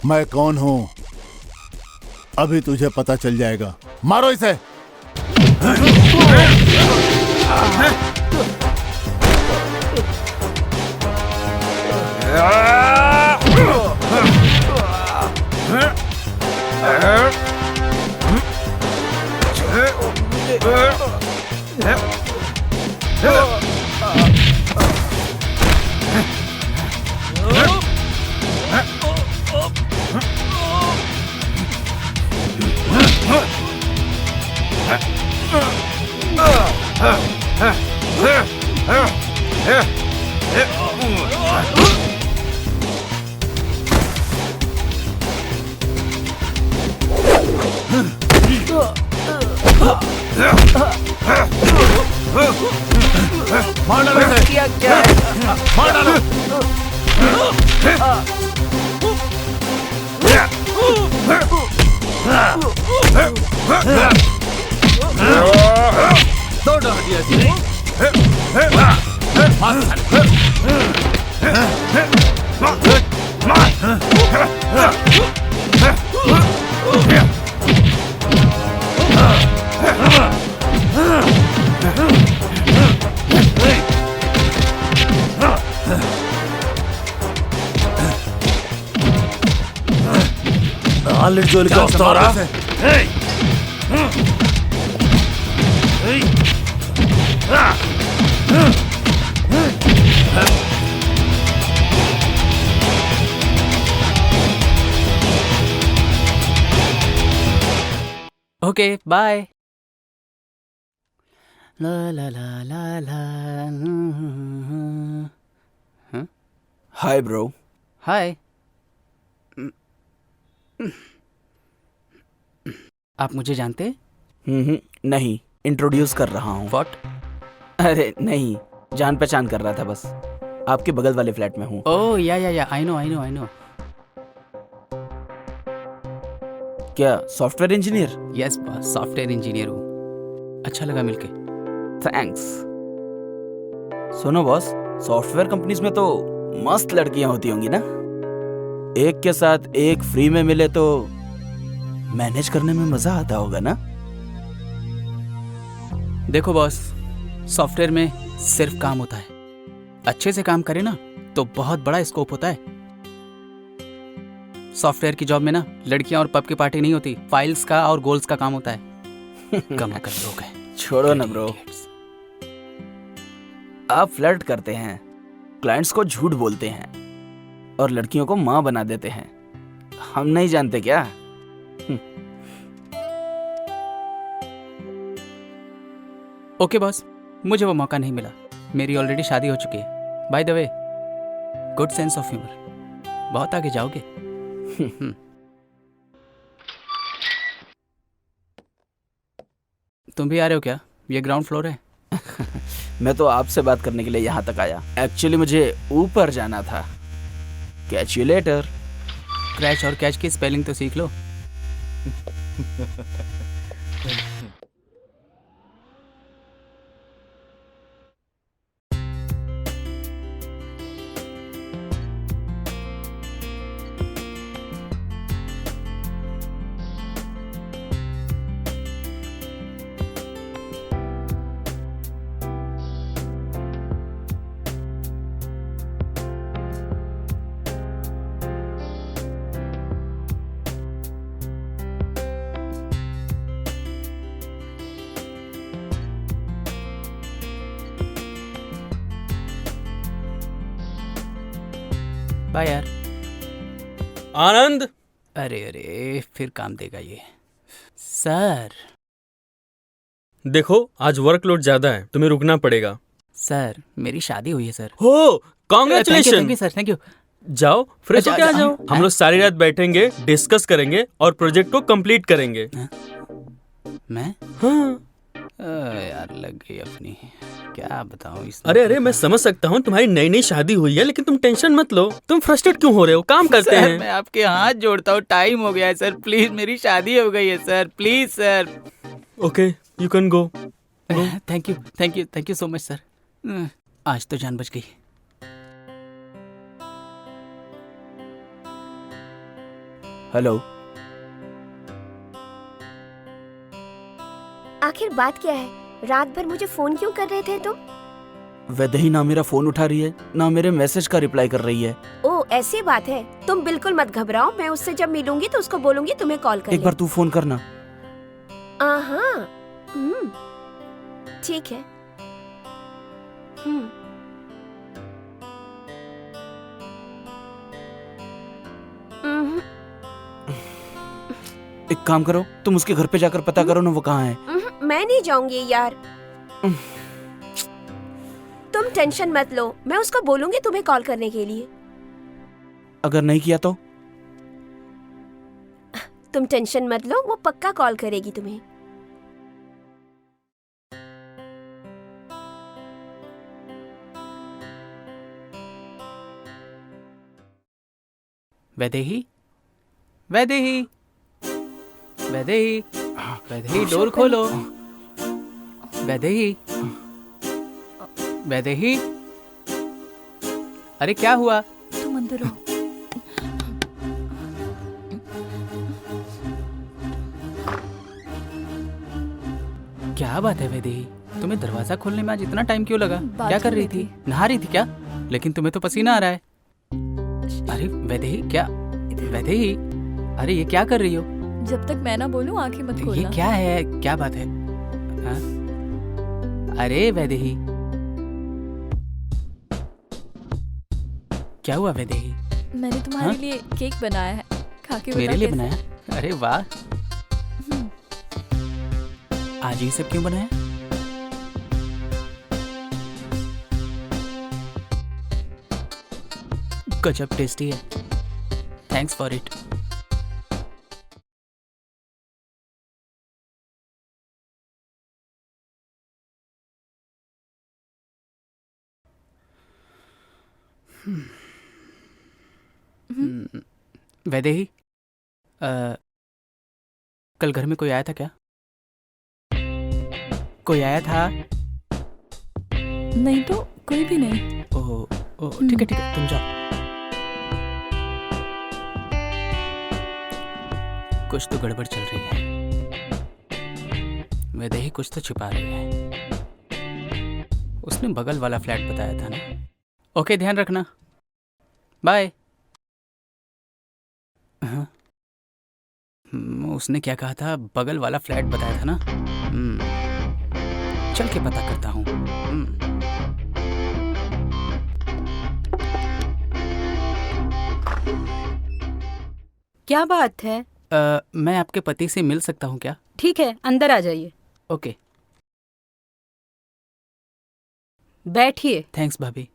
मैं कौन हूँ अभी तुझे पता चल जाएगा। मारो इसे। मार डालो इसे। किया क्या? मार डालो। दो डांडिया जी। जोल का उस्तारा। Okay bye. ला ला ला ला ला। Hi bro. हाय। आप मुझे जानते? नहीं, इंट्रोड्यूस कर रहा हूँ। व्हाट? अरे नहीं, जान पहचान कर रहा था बस। आपके बगल वाले फ्लैट में हूँ। ओह या आई नो। क्या software engineer? Yes boss, software engineer हूँ। अच्छा लगा मिलके। थैंक्स। सुनो बॉस, सॉफ्टवेयर कंपनीज में तो मस्त लड़कियां होती होंगी ना? एक के साथ एक फ्री में मिले तो मैनेज करने में मजा आता होगा ना? देखो बॉस, सॉफ्टवेयर में सिर्फ काम होता है। अच्छे से काम करे ना तो बहुत बड़ा स्कोप होता है। सॉफ्टवेयर की जॉब में ना लड़कियां और पब की पार्टी नहीं होती, फाइल्स का और गोल्स का काम होता है। कम कर लोग हैं। छोड़ो ना ब्रो, आप फ्लर्ट करते हैं, क्लाइंट्स को झूठ बोलते हैं और लड़कियों को माँ बना देते हैं। हम नहीं जानते क्या? ओके बॉस, मुझे वो मौका नहीं मिला। मेरी ऑलरेडी शादी हो चुकी है। By the way, good sense of humour. बहुत आगे जाओगे। तुम भी आ रहे हो क्या? ये ग्राउंड फ्लोर है। मैं तो आपसे बात करने के लिए यहाँ तक आया। एक्चुअली मुझे ऊपर जाना था। Catch you later. क्रैच और कैच की स्पेलिंग तो सीख लो। बाय यार। आनंद। अरे फिर काम देगा ये। सर देखो, आज वर्कलोड ज्यादा है, तुम्हें रुकना पड़ेगा। सर मेरी शादी हुई है सर। हो, congratulation. Thank you sir, thank you. जाओ फ्रेश होके आ जाओ। हम लोग सारी रात बैठेंगे, डिस्कस करेंगे और प्रोजेक्ट को कंप्लीट करेंगे। मैं? हाँ। यार लग गई अपनी, क्या बताऊं इस। अरे मैं समझ सकता हूँ तुम्हारी नई नई शादी हुई है, लेकिन तुम टेंशन मत लो। तुम फ्रस्ट्रेट क्यों हो रहे हो? काम करते सर, हैं। मैं आपके हाथ जोड़ता हूँ, टाइम हो गया है सर, प्लीज मेरी शादी हो गई है sir, please sir. Okay you can go. Thank you so much sir. आज तो जान बच गई। हेलो, आखिर बात क्या है? रात भर मुझे फोन क्यों कर रहे थे तुम? वैदेही ना मेरा फोन उठा रही है ना मेरे मैसेज का रिप्लाई कर रही है। ओ ऐसी बात है। तुम बिल्कुल मत घबराओ, मैं उससे जब मिलूंगी तो उसको बोलूंगी तुम्हें कॉल कर एक बार तू फोन करना। हाँ ठीक है। एक काम करो, तुम उसके घर पे जाकर पता करो ना वो कहाँ है। मैं नहीं जाऊंगी यार। तुम टेंशन मत लो, मैं उसको बोलूंगी तुम्हें कॉल करने के लिए। अगर नहीं किया तो? तुम टेंशन मत लो, वो पक्का कॉल करेगी तुम्हें। वैदेही वैदेही वैदेही वैदेही, डोर खोलो। वैदेही वैदेही, अरे क्या हुआ? तुम अंदर हो। क्या बात है वैदेही, तुम्हें दरवाजा खोलने में आज इतना टाइम क्यों लगा? क्या कर बाथरूम रही में थी? नहा रही थी क्या? लेकिन तुम्हें तो पसीना आ रहा है। अरे वैदेही, क्या वैदेही, अरे ये क्या कर रही हो? जब तक मैं ना बोलूं आंखें मत खोलना। ये क्या है, क्या बात है? हाँ? अरे वैदेही, क्या हुआ वैदेही? मैंने तुम्हारे लिए केक बनाया है, खा के बता मेरे लिए कैसा है? बनाया? अरे वाह, आज ये सब क्यों बनाया? गजब टेस्टी है, थैंक्स फॉर इट। वैदेही, कल घर में कोई आया था क्या? कोई आया था? नहीं तो कोई भी नहीं। ओह ठीक है तुम जाओ। कुछ तो गड़बड़ चल रही है, वैदेही कुछ तो छुपा रही है। उसने बगल वाला फ्लैट बताया था ना। ओके ध्यान रखना, बाय। हाँ, उसने क्या कहा था? बगल वाला फ्लैट बताया था ना। चल के पता करता हूँ। क्या बात है? मैं आपके पति से मिल सकता हूँ क्या? ठीक है, अंदर आ जाइए। ओके। बैठिए। थैंक्स भाभी।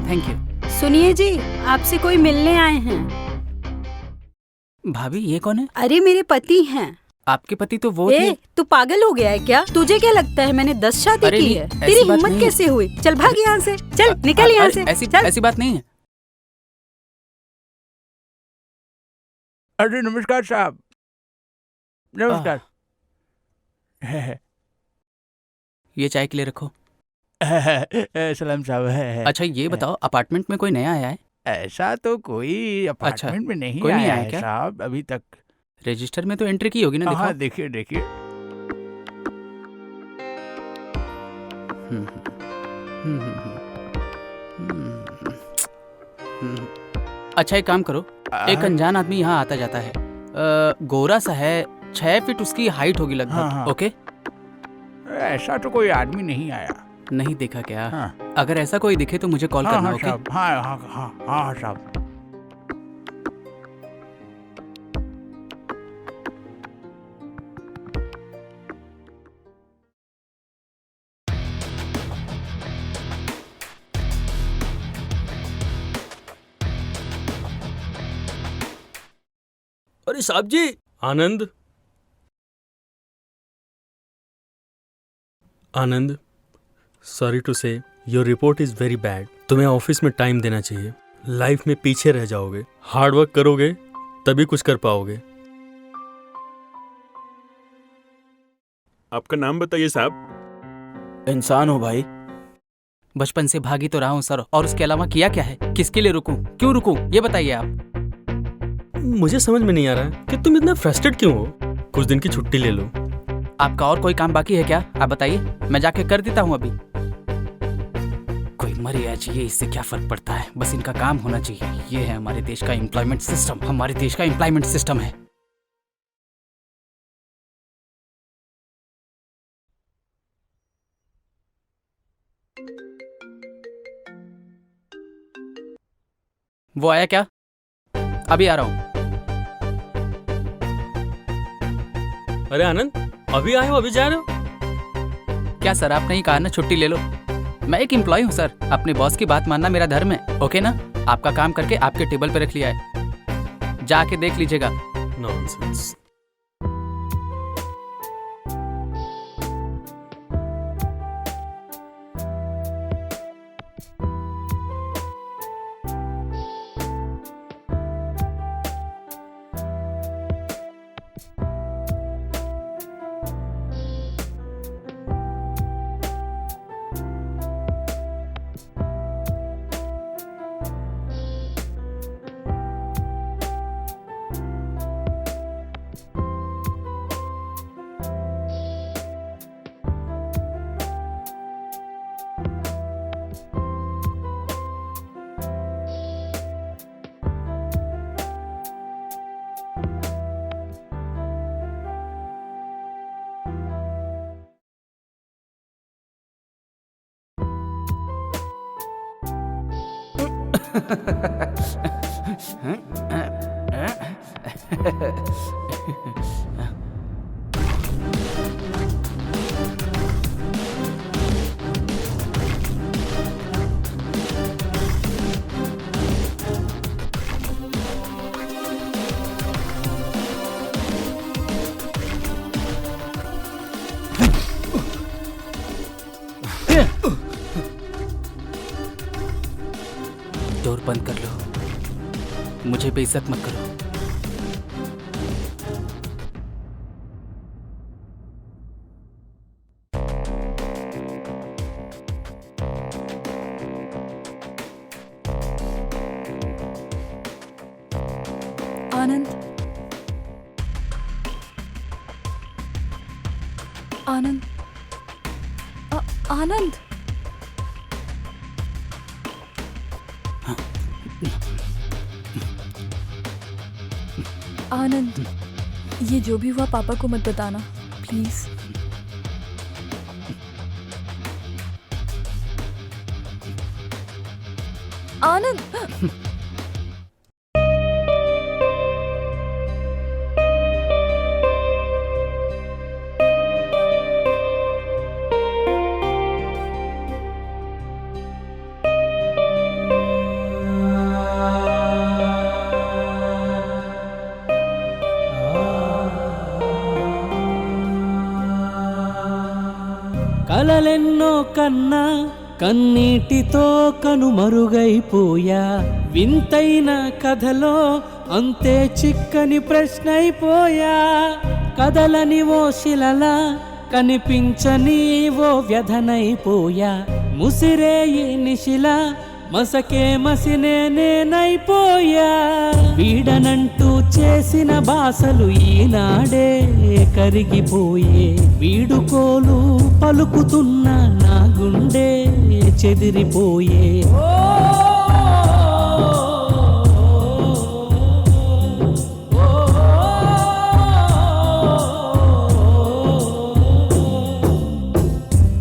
Thank you. सुनिए जी, आपसे कोई मिलने आए हैं। भाभी ये कौन है? अरे मेरे पति हैं। आपके पति तो वो थे। तू पागल हो गया है क्या? तुझे क्या लगता है मैंने 10 शादी की है? तेरी हिम्मत कैसे हुई? चल भाग यहाँ से, चल निकल यहाँ से। ऐसी बात नहीं है। अरे नमस्कार साहब, नमस्कार। ये चाय के लिए रखो। सलाम साहब। अच्छा ये बताओ, अपार्टमेंट में कोई नया आया है? ऐसा तो कोई अपार्टमेंट में नहीं कोई नहीं आया आया है क्या? साहब अभी तक। रजिस्टर में तो एंट्री की होगी ना, दिखाओ। हाँ देखिए देखिए। अच्छा एक काम करो, एक अनजान आदमी यहाँ आता जाता है, गोरा सा है, 6 फीट उसकी हाइट होगी लगभग। ओके, ऐसा तो कोई आदमी नहीं आया। नहीं देखा क्या? अगर ऐसा कोई दिखे तो मुझे कॉल करना। ओके हाँ साहब। अरे साहब जी। आनंद, आनंद, सॉरी टू से your report is very bad. तुम्हें ऑफिस में टाइम देना चाहिए। लाइफ में पीछे रह जाओगे। हार्ड वर्क करोगे तभी कुछ कर पाओगे। आपका नाम बताइए साहब। इंसान हो भाई। बचपन से भागी तो रहा हूँ सर, और उसके अलावा किया क्या है? किसके लिए रुकूं? क्यों रुकूं? ये बताइए आप। मुझे समझ में नहीं आ रहा है कि तुम इतना फ्रस्ट्रेट क्यों हो। कुछ दिन की छुट्टी ले लो। आपका और कोई काम बाकी है क्या? आप बताइए, मैं जाके कर देता हूँ अभी। कोई मरे या जिए, इससे क्या फर्क पड़ता है? बस इनका काम होना चाहिए। ये है हमारे देश का एम्प्लॉयमेंट सिस्टम। हमारे देश का एम्प्लॉयमेंट सिस्टम है। वो आया क्या? अभी आ रहा हूं। अरे आनंद, अभी आए हो, अभी जा रहे हो? क्या सर, आपने ही कहा ना छुट्टी ले लो। मैं एक एम्प्लॉय हूं सर, अपने बॉस की बात मानना मेरा धर्म है। ओके ना? आपका काम करके आपके टेबल पे रख लिया है, जाके देख लीजिएगा। नॉनसेंस। डोर बंद कर लो, मुझे बेइज्जत मत करो। आनंद, आनंद, आनंद। आनंद, ये जो भी हुआ पापा को मत बताना प्लीज। आनंद। కలలెన్నో కన్నా కన్నీటితో కనుమరుగైపోయా, వింతైన కథలో అంతే చిక్కని ప్రశ్నైపోయా, కదలని ఓ శిలలా కనిపించని ఓ వ్యధనైపోయా, ముసిరే ఈ నిశిలా మసకే మసినే నేనైపోయా, వీడనంటూ చేసిన బాసలు ఈనాడే కరిగిపోయే, వీడుకోలు పలుకుతున్న నా గుండె చెదిరిపోయే.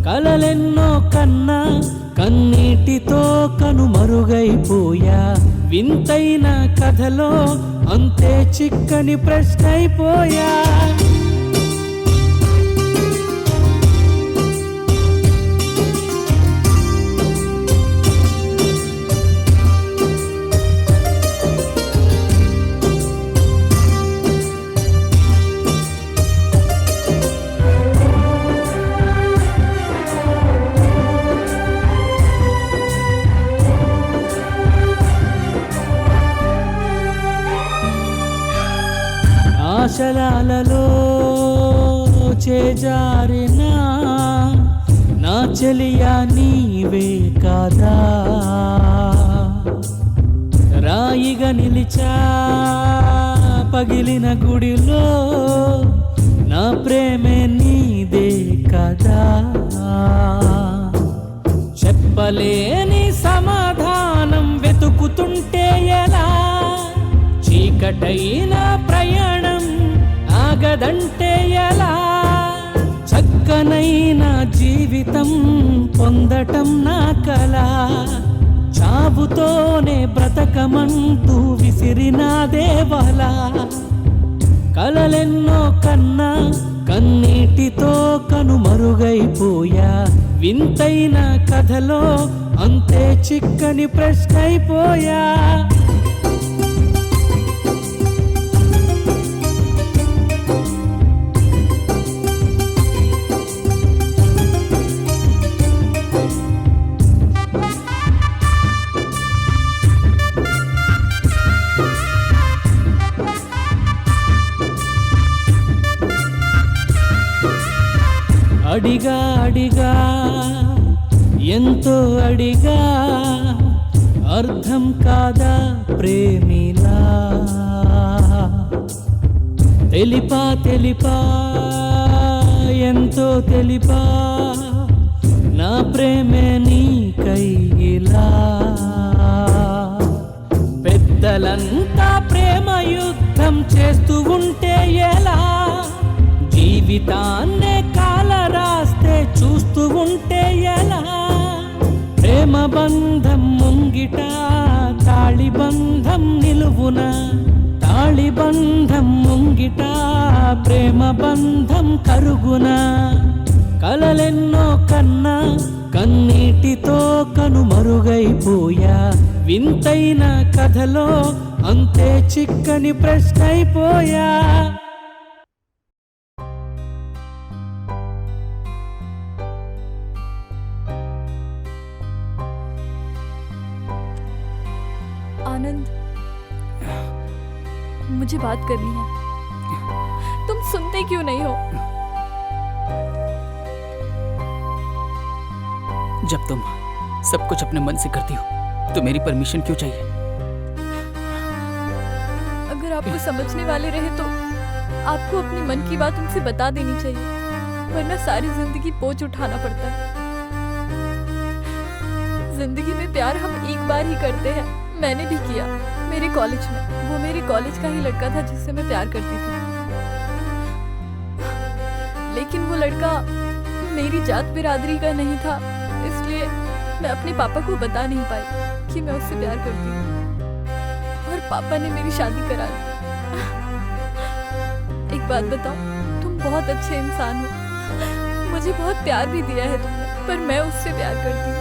కలలెన్నో కన్నా కన్నీటితో కనుమరుగైపోయా, వింతైన కథలో అంతే చిక్కని ప్రశ్నైపోయా. గగనాలలో చేజారినా నా చెలియా నీవే కాదా రాయిగా నిలిచా పగిలిన గుడిలో నా ప్రేమే నీదే కదా చెప్పలేని సమాధానం వెతుకుతుంటే ఎలా చీకటైన ప్రయాణం ఆగదంటే ఎలా చక్కనైన జీవితం పొందటం నా కల చావుతోనే బ్రతకమంటూ విసిరినాదే వల కలలెన్నో కన్నా కన్నీటితో కనుమరుగైపోయా వింతైన కథలో అంతే చిక్కని ప్రశ్నైపోయా అడిగా అడిగా ఎంతో అడిగా అర్థం కాదా ప్రేమిలా తెలిపా తెలిపా ఎంతో తెలిపా నా ప్రేమే నీకై ఇలా పెద్దలంతా ప్రేమ యుద్ధం చేస్తూ ఉంటే ఎలా జీవితాన్నే కాల రాస్తే చూస్తూ ఉంటే ఎలా ప్రేమ బంధం ముంగిట తాళి బంధం నిలువున తాళి బంధం ముంగిట ప్రేమ బంధం కరుగున కలలెన్నో కన్నా కన్నీటితో కనుమరుగైపోయా వింతైన కథలో అంతే చిక్కని ప్రశ్నైపోయా आनंद, मुझे बात करनी है। तुम सुनते क्यों नहीं हो? जब तुम सब कुछ अपने मन से करती हो तो मेरी परमिशन क्यों चाहिए? अगर आपको समझने वाले रहे तो आपको अपनी मन की बात उनसे बता देनी चाहिए, वरना सारी जिंदगी बोझ उठाना पड़ता है। जिंदगी में प्यार हम एक बार ही करते हैं, मैंने भी किया मेरे कॉलेज में। वो मेरे कॉलेज का ही लड़का था जिससे मैं प्यार करती थी, लेकिन वो लड़का मेरी जात बिरादरी का नहीं था, इसलिए मैं अपने पापा को बता नहीं पाई कि मैं उससे प्यार करती हूँ, और पापा ने मेरी शादी करा दी। एक बात बताओ, तुम बहुत अच्छे इंसान हो, मुझे बहुत प्यार भी दिया है तुमने, पर मैं उससे प्यार करती हूँ।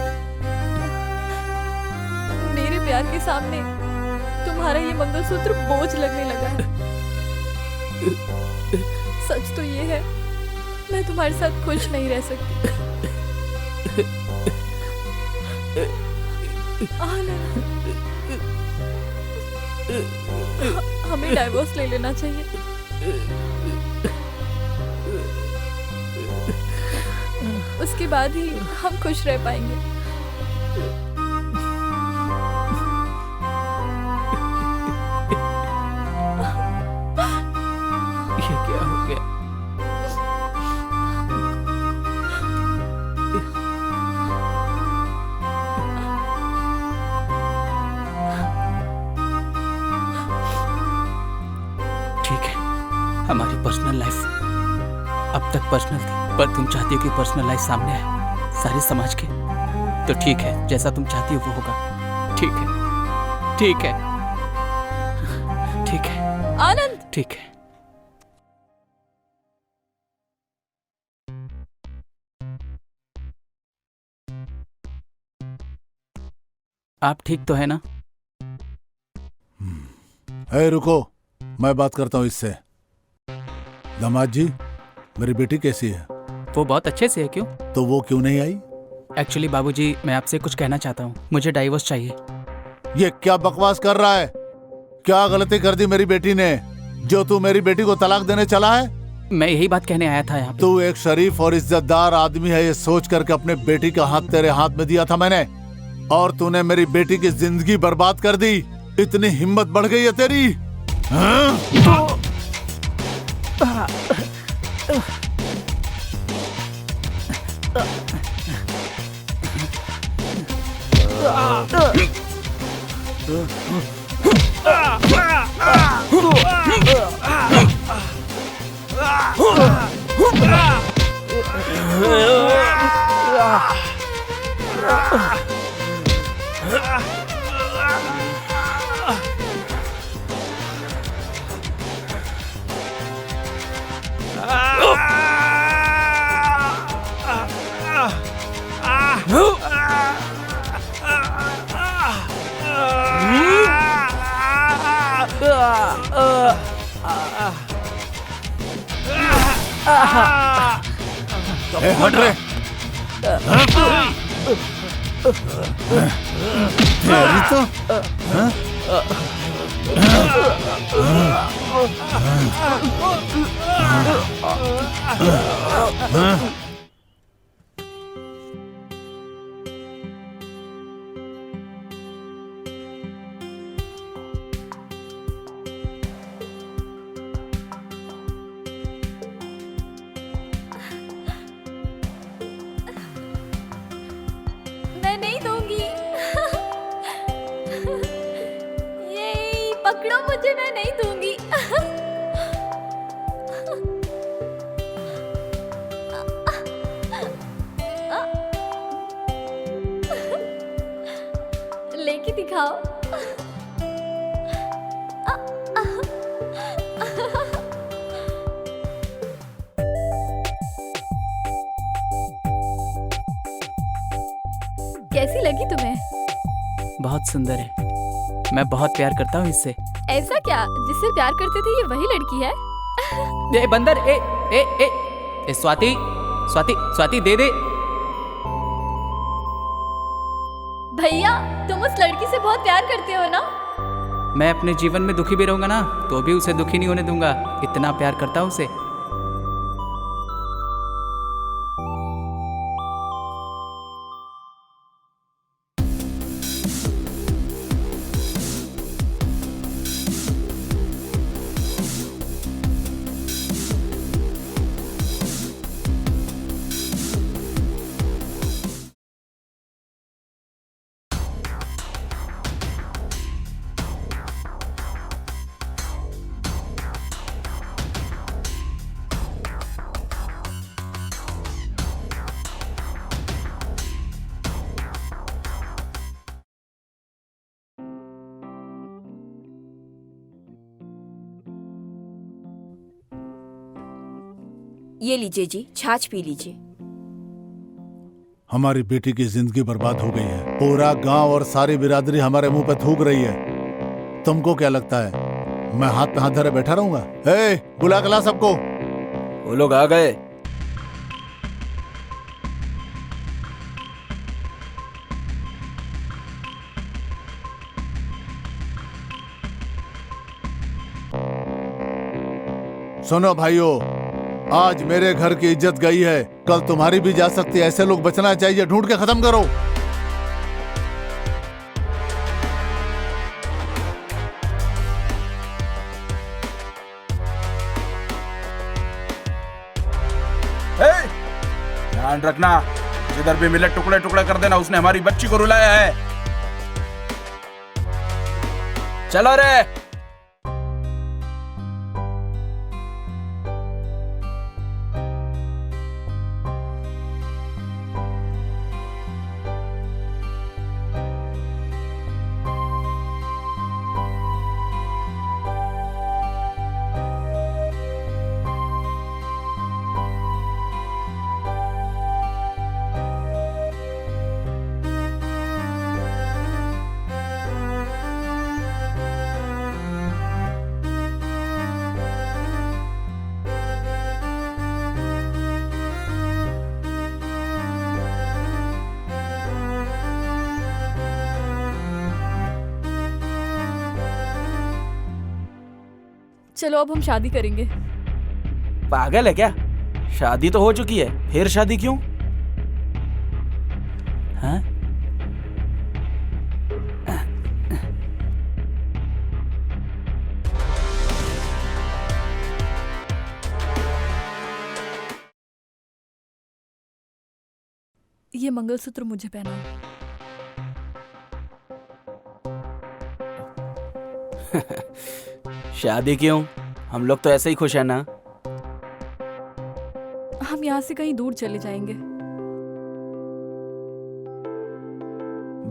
मेरे प्यार के सामने तुम्हारा ये मंगलसूत्र बोझ लगने लगा है। सच तो ये है, मैं तुम्हारे साथ खुश नहीं रह सकती। आनंद, हमें डाइवोर्स ले लेना चाहिए। उसके बाद ही हम खुश रह पाएंगे। ये क्या हो गया? ठीक है, हमारी पर्सनल लाइफ अब तक पर्सनल थी, पर तुम चाहती हो कि पर्सनल लाइफ सामने आए सारे समाज के, तो ठीक है, जैसा तुम चाहती हो वो होगा। ठीक है, ठीक है, ठीक है आनंद, ठीक है। आप ठीक तो है ना? रुको, मैं बात करता हूँ इससे। दामाद जी, मेरी बेटी कैसी है? वो बहुत अच्छे से है। क्यों? तो वो क्यों नहीं आई? एक्चुअली बाबूजी, मैं आपसे कुछ कहना चाहता हूँ, मुझे डाइवोर्स चाहिए। ये क्या बकवास कर रहा है? क्या गलती कर दी मेरी बेटी ने? जो तू मेरी बेटी को तलाक देने चला है? मैं यही बात कहने आया था यहाँ पे। तू एक शरीफ और इज्जतदार आदमी है, ये सोच करके अपने बेटी का हाथ तेरे हाथ में दिया था मैंने, और तूने मेरी बेटी की जिंदगी बर्बाद कर दी। इतनी हिम्मत बढ़ गई है तेरी? हाँ? हट रे। तेरी तो मैं नहीं दूंगी। ये पकड़ो मुझे, मैं नहीं दूंगी। लेके दिखाओ। कैसी लगी तुम्हें? बहुत सुंदर है, मैं बहुत प्यार करता हूँ इससे। ऐसा क्या? जिससे प्यार करते थे ये वही लड़की है? ए बंदर, ए ए ए, ए स्वाति स्वाति स्वाति दे दे। भैया तुम उस लड़की से बहुत प्यार करते हो ना? मैं अपने जीवन में दुखी भी रहूंगा ना तो भी उसे दुखी नहीं होने दूंगा, इतना प्यार करता हूँ उसे। ये लीजिए जी, छाछ पी लीजिए। हमारी बेटी की जिंदगी बर्बाद हो गई है। पूरा गांव और सारी बिरादरी हमारे मुंह पे थूक रही है। तुमको क्या लगता है मैं हाथ पे हाथ धरे बैठा रहूंगा? ए, बुला के ला सबको। वो लोग आ गए। सुनो भाइयों, आज मेरे घर की इज्जत गई है, कल तुम्हारी भी जा सकती है। ऐसे लोग बचना चाहिए, ढूंढ के खत्म करो। ध्यान रखना, जिधर भी मिले टुकड़े टुकड़े कर देना। उसने हमारी बच्ची को रुलाया है। चलो रे। चलो अब हम शादी करेंगे। पागल है क्या? शादी तो हो चुकी है, फिर शादी क्यों? हाँ? ये मंगलसूत्र मुझे पहनाओ। शादी क्यों? हम लोग तो ऐसे ही खुश है ना। हम यहाँ से कहीं दूर चले जाएंगे।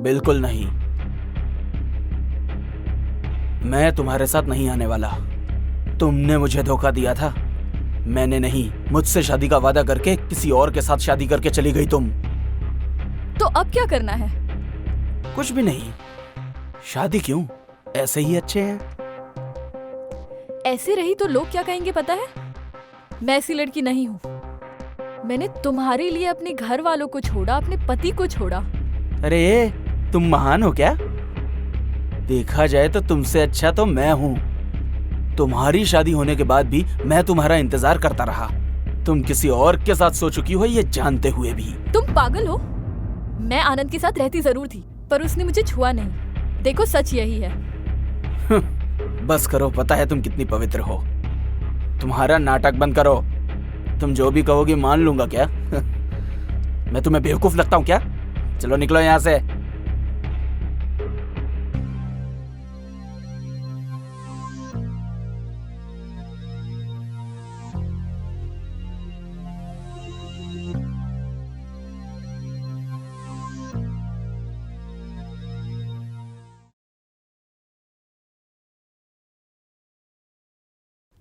बिल्कुल नहीं, मैं तुम्हारे साथ नहीं आने वाला। तुमने मुझे धोखा दिया था, मैंने नहीं। मुझसे शादी का वादा करके किसी और के साथ शादी करके चली गई तुम। तो अब क्या करना है? कुछ भी नहीं। शादी क्यों? ऐसे ही अच्छे हैं। ऐसे रही तो लोग क्या कहेंगे पता है? मैं ऐसी लड़की नहीं हूँ। मैंने तुम्हारे लिए अपने घर वालों को छोड़ा, अपने पति को छोड़ा। अरे तुम महान हो क्या? देखा जाए तो तुमसे अच्छा तो मैं हूँ। तुम्हारी शादी होने के बाद भी मैं तुम्हारा इंतजार करता रहा। तुम किसी और के साथ सो चुकी हो ये जानते हुए भी। तुम पागल हो? मैं आनंद के साथ रहती जरूर थी, पर उसने मुझे छुआ नहीं। देखो सच यही है। बस करो, पता है तुम कितनी पवित्र हो। तुम्हारा नाटक बंद करो। तुम जो भी कहोगी मान लूंगा क्या? मैं तुम्हें बेवकूफ लगता हूँ क्या? चलो निकलो यहाँ से।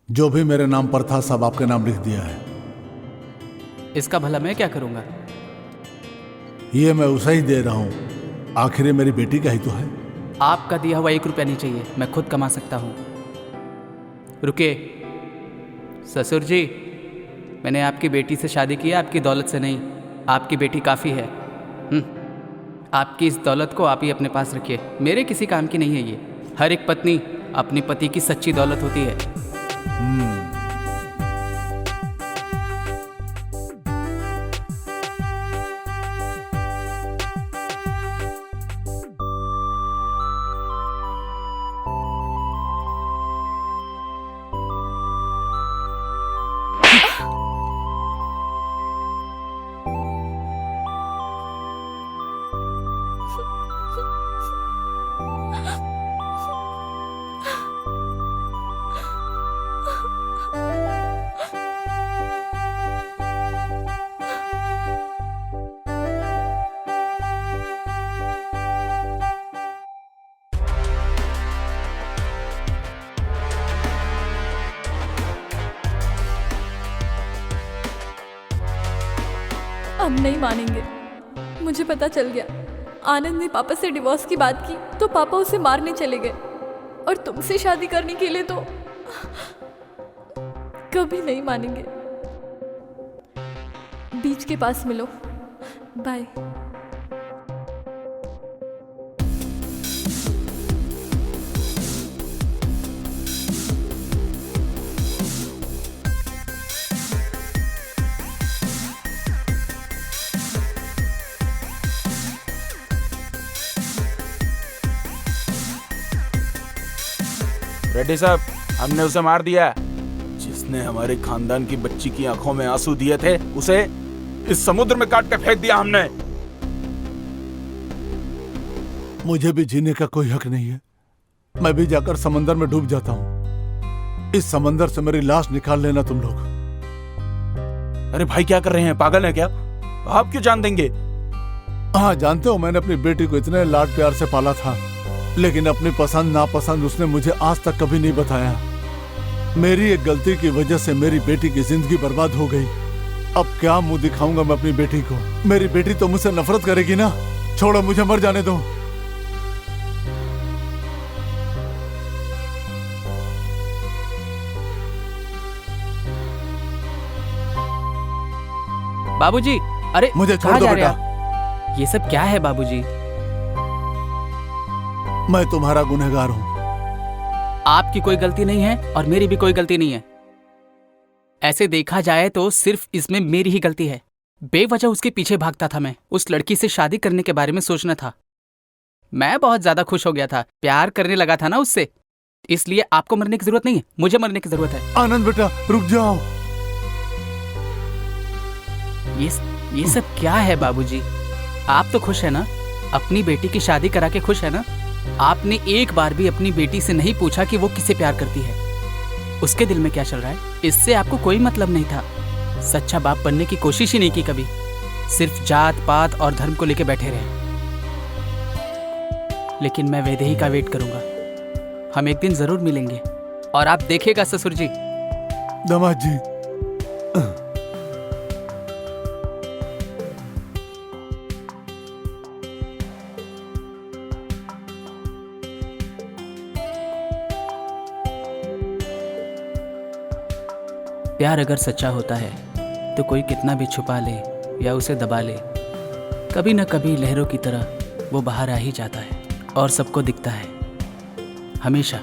जो भी मेरे नाम पर था सब आपके नाम लिख दिया है। इसका भला मैं क्या करूंगा? ये मैं उसे ही दे रहा हूँ, आखिर ये मेरी बेटी का ही तो है। आपका दिया हुआ 1 रुपया नहीं चाहिए, मैं खुद कमा सकता हूँ। रुके ससुर जी, मैंने आपकी बेटी से शादी की है, आपकी दौलत से नहीं। आपकी बेटी काफ़ी है। आपकी इस दौलत को आप ही अपने पास रखिए, मेरे किसी काम की नहीं है ये। हर एक पत्नी अपने पति की सच्ची दौलत होती है। हम नहीं मानेंगे। मुझे पता चल गया, आनंद ने पापा से डिवोर्स की बात की तो पापा उसे मारने चले गए, और तुमसे शादी करने के लिए तो कभी नहीं मानेंगे। बीच के पास मिलो। बाय। रेड्डी साहब, हमने उसे मार दिया। जिसने हमारे खानदान की बच्ची की आंखों में आंसू दिए थे उसे इस समुद्र में काट के फेंक दिया हमने। मुझे भी जीने का कोई हक नहीं है। मैं भी जाकर समंदर में डूब जाता हूँ। इस समंदर से मेरी लाश निकाल लेना तुम लोग। अरे भाई क्या कर रहे हैं, पागल हैं क्या? आप क्यों जान देंगे? हाँ जानते हो, मैंने अपनी बेटी को इतने लाड प्यार से पाला था, लेकिन अपनी पसंद नापसंद उसने मुझे आज तक कभी नहीं बताया। मेरी एक गलती की वजह से मेरी बेटी की जिंदगी बर्बाद हो गई। अब क्या मुंह दिखाऊंगा मैं अपनी बेटी को? मेरी बेटी तो मुझसे नफरत करेगी ना। छोड़ो, मुझे मर जाने दो। बाबूजी, अरे मुझे छोड़ कहाँ दो जा रहे बेटा। आप? ये सब क्या है बाबूजी? मैं तुम्हारा गुनहगार हूँ। आपकी कोई गलती नहीं है और मेरी भी कोई गलती नहीं है। ऐसे देखा जाए तो सिर्फ इसमें मेरी ही गलती है। बेवजह उसके पीछे भागता था मैं। उस लड़की से शादी करने के बारे में सोचना था। मैं बहुत ज्यादा खुश हो गया था, प्यार करने लगा था ना उससे। इसलिए आपको मरने की जरूरत नहीं है, मुझे मरने की जरूरत है। आनंद बेटा रुक जाओ। ये सब क्या है बाबूजी? आप तो खुश है ना? अपनी बेटी की शादी करा के खुश है ना? आपने एक बार भी अपनी बेटी से नहीं पूछा कि वो किसे प्यार करती है, उसके दिल में क्या चल रहा है। इससे आपको कोई मतलब नहीं था। सच्चा बाप बनने की कोशिश ही नहीं की कभी। सिर्फ जात पात और धर्म को लेके बैठे रहे। लेकिन मैं वैदेही का वेट करूंगा। हम एक दिन जरूर मिलेंगे और आप देखिएगा ससुर जी। दामाद जी, प्यार अगर सच्चा होता है तो कोई कितना भी छुपा ले या उसे दबा ले, कभी न कभी लहरों की तरह वो बाहर आ ही जाता है और सबको दिखता है, हमेशा।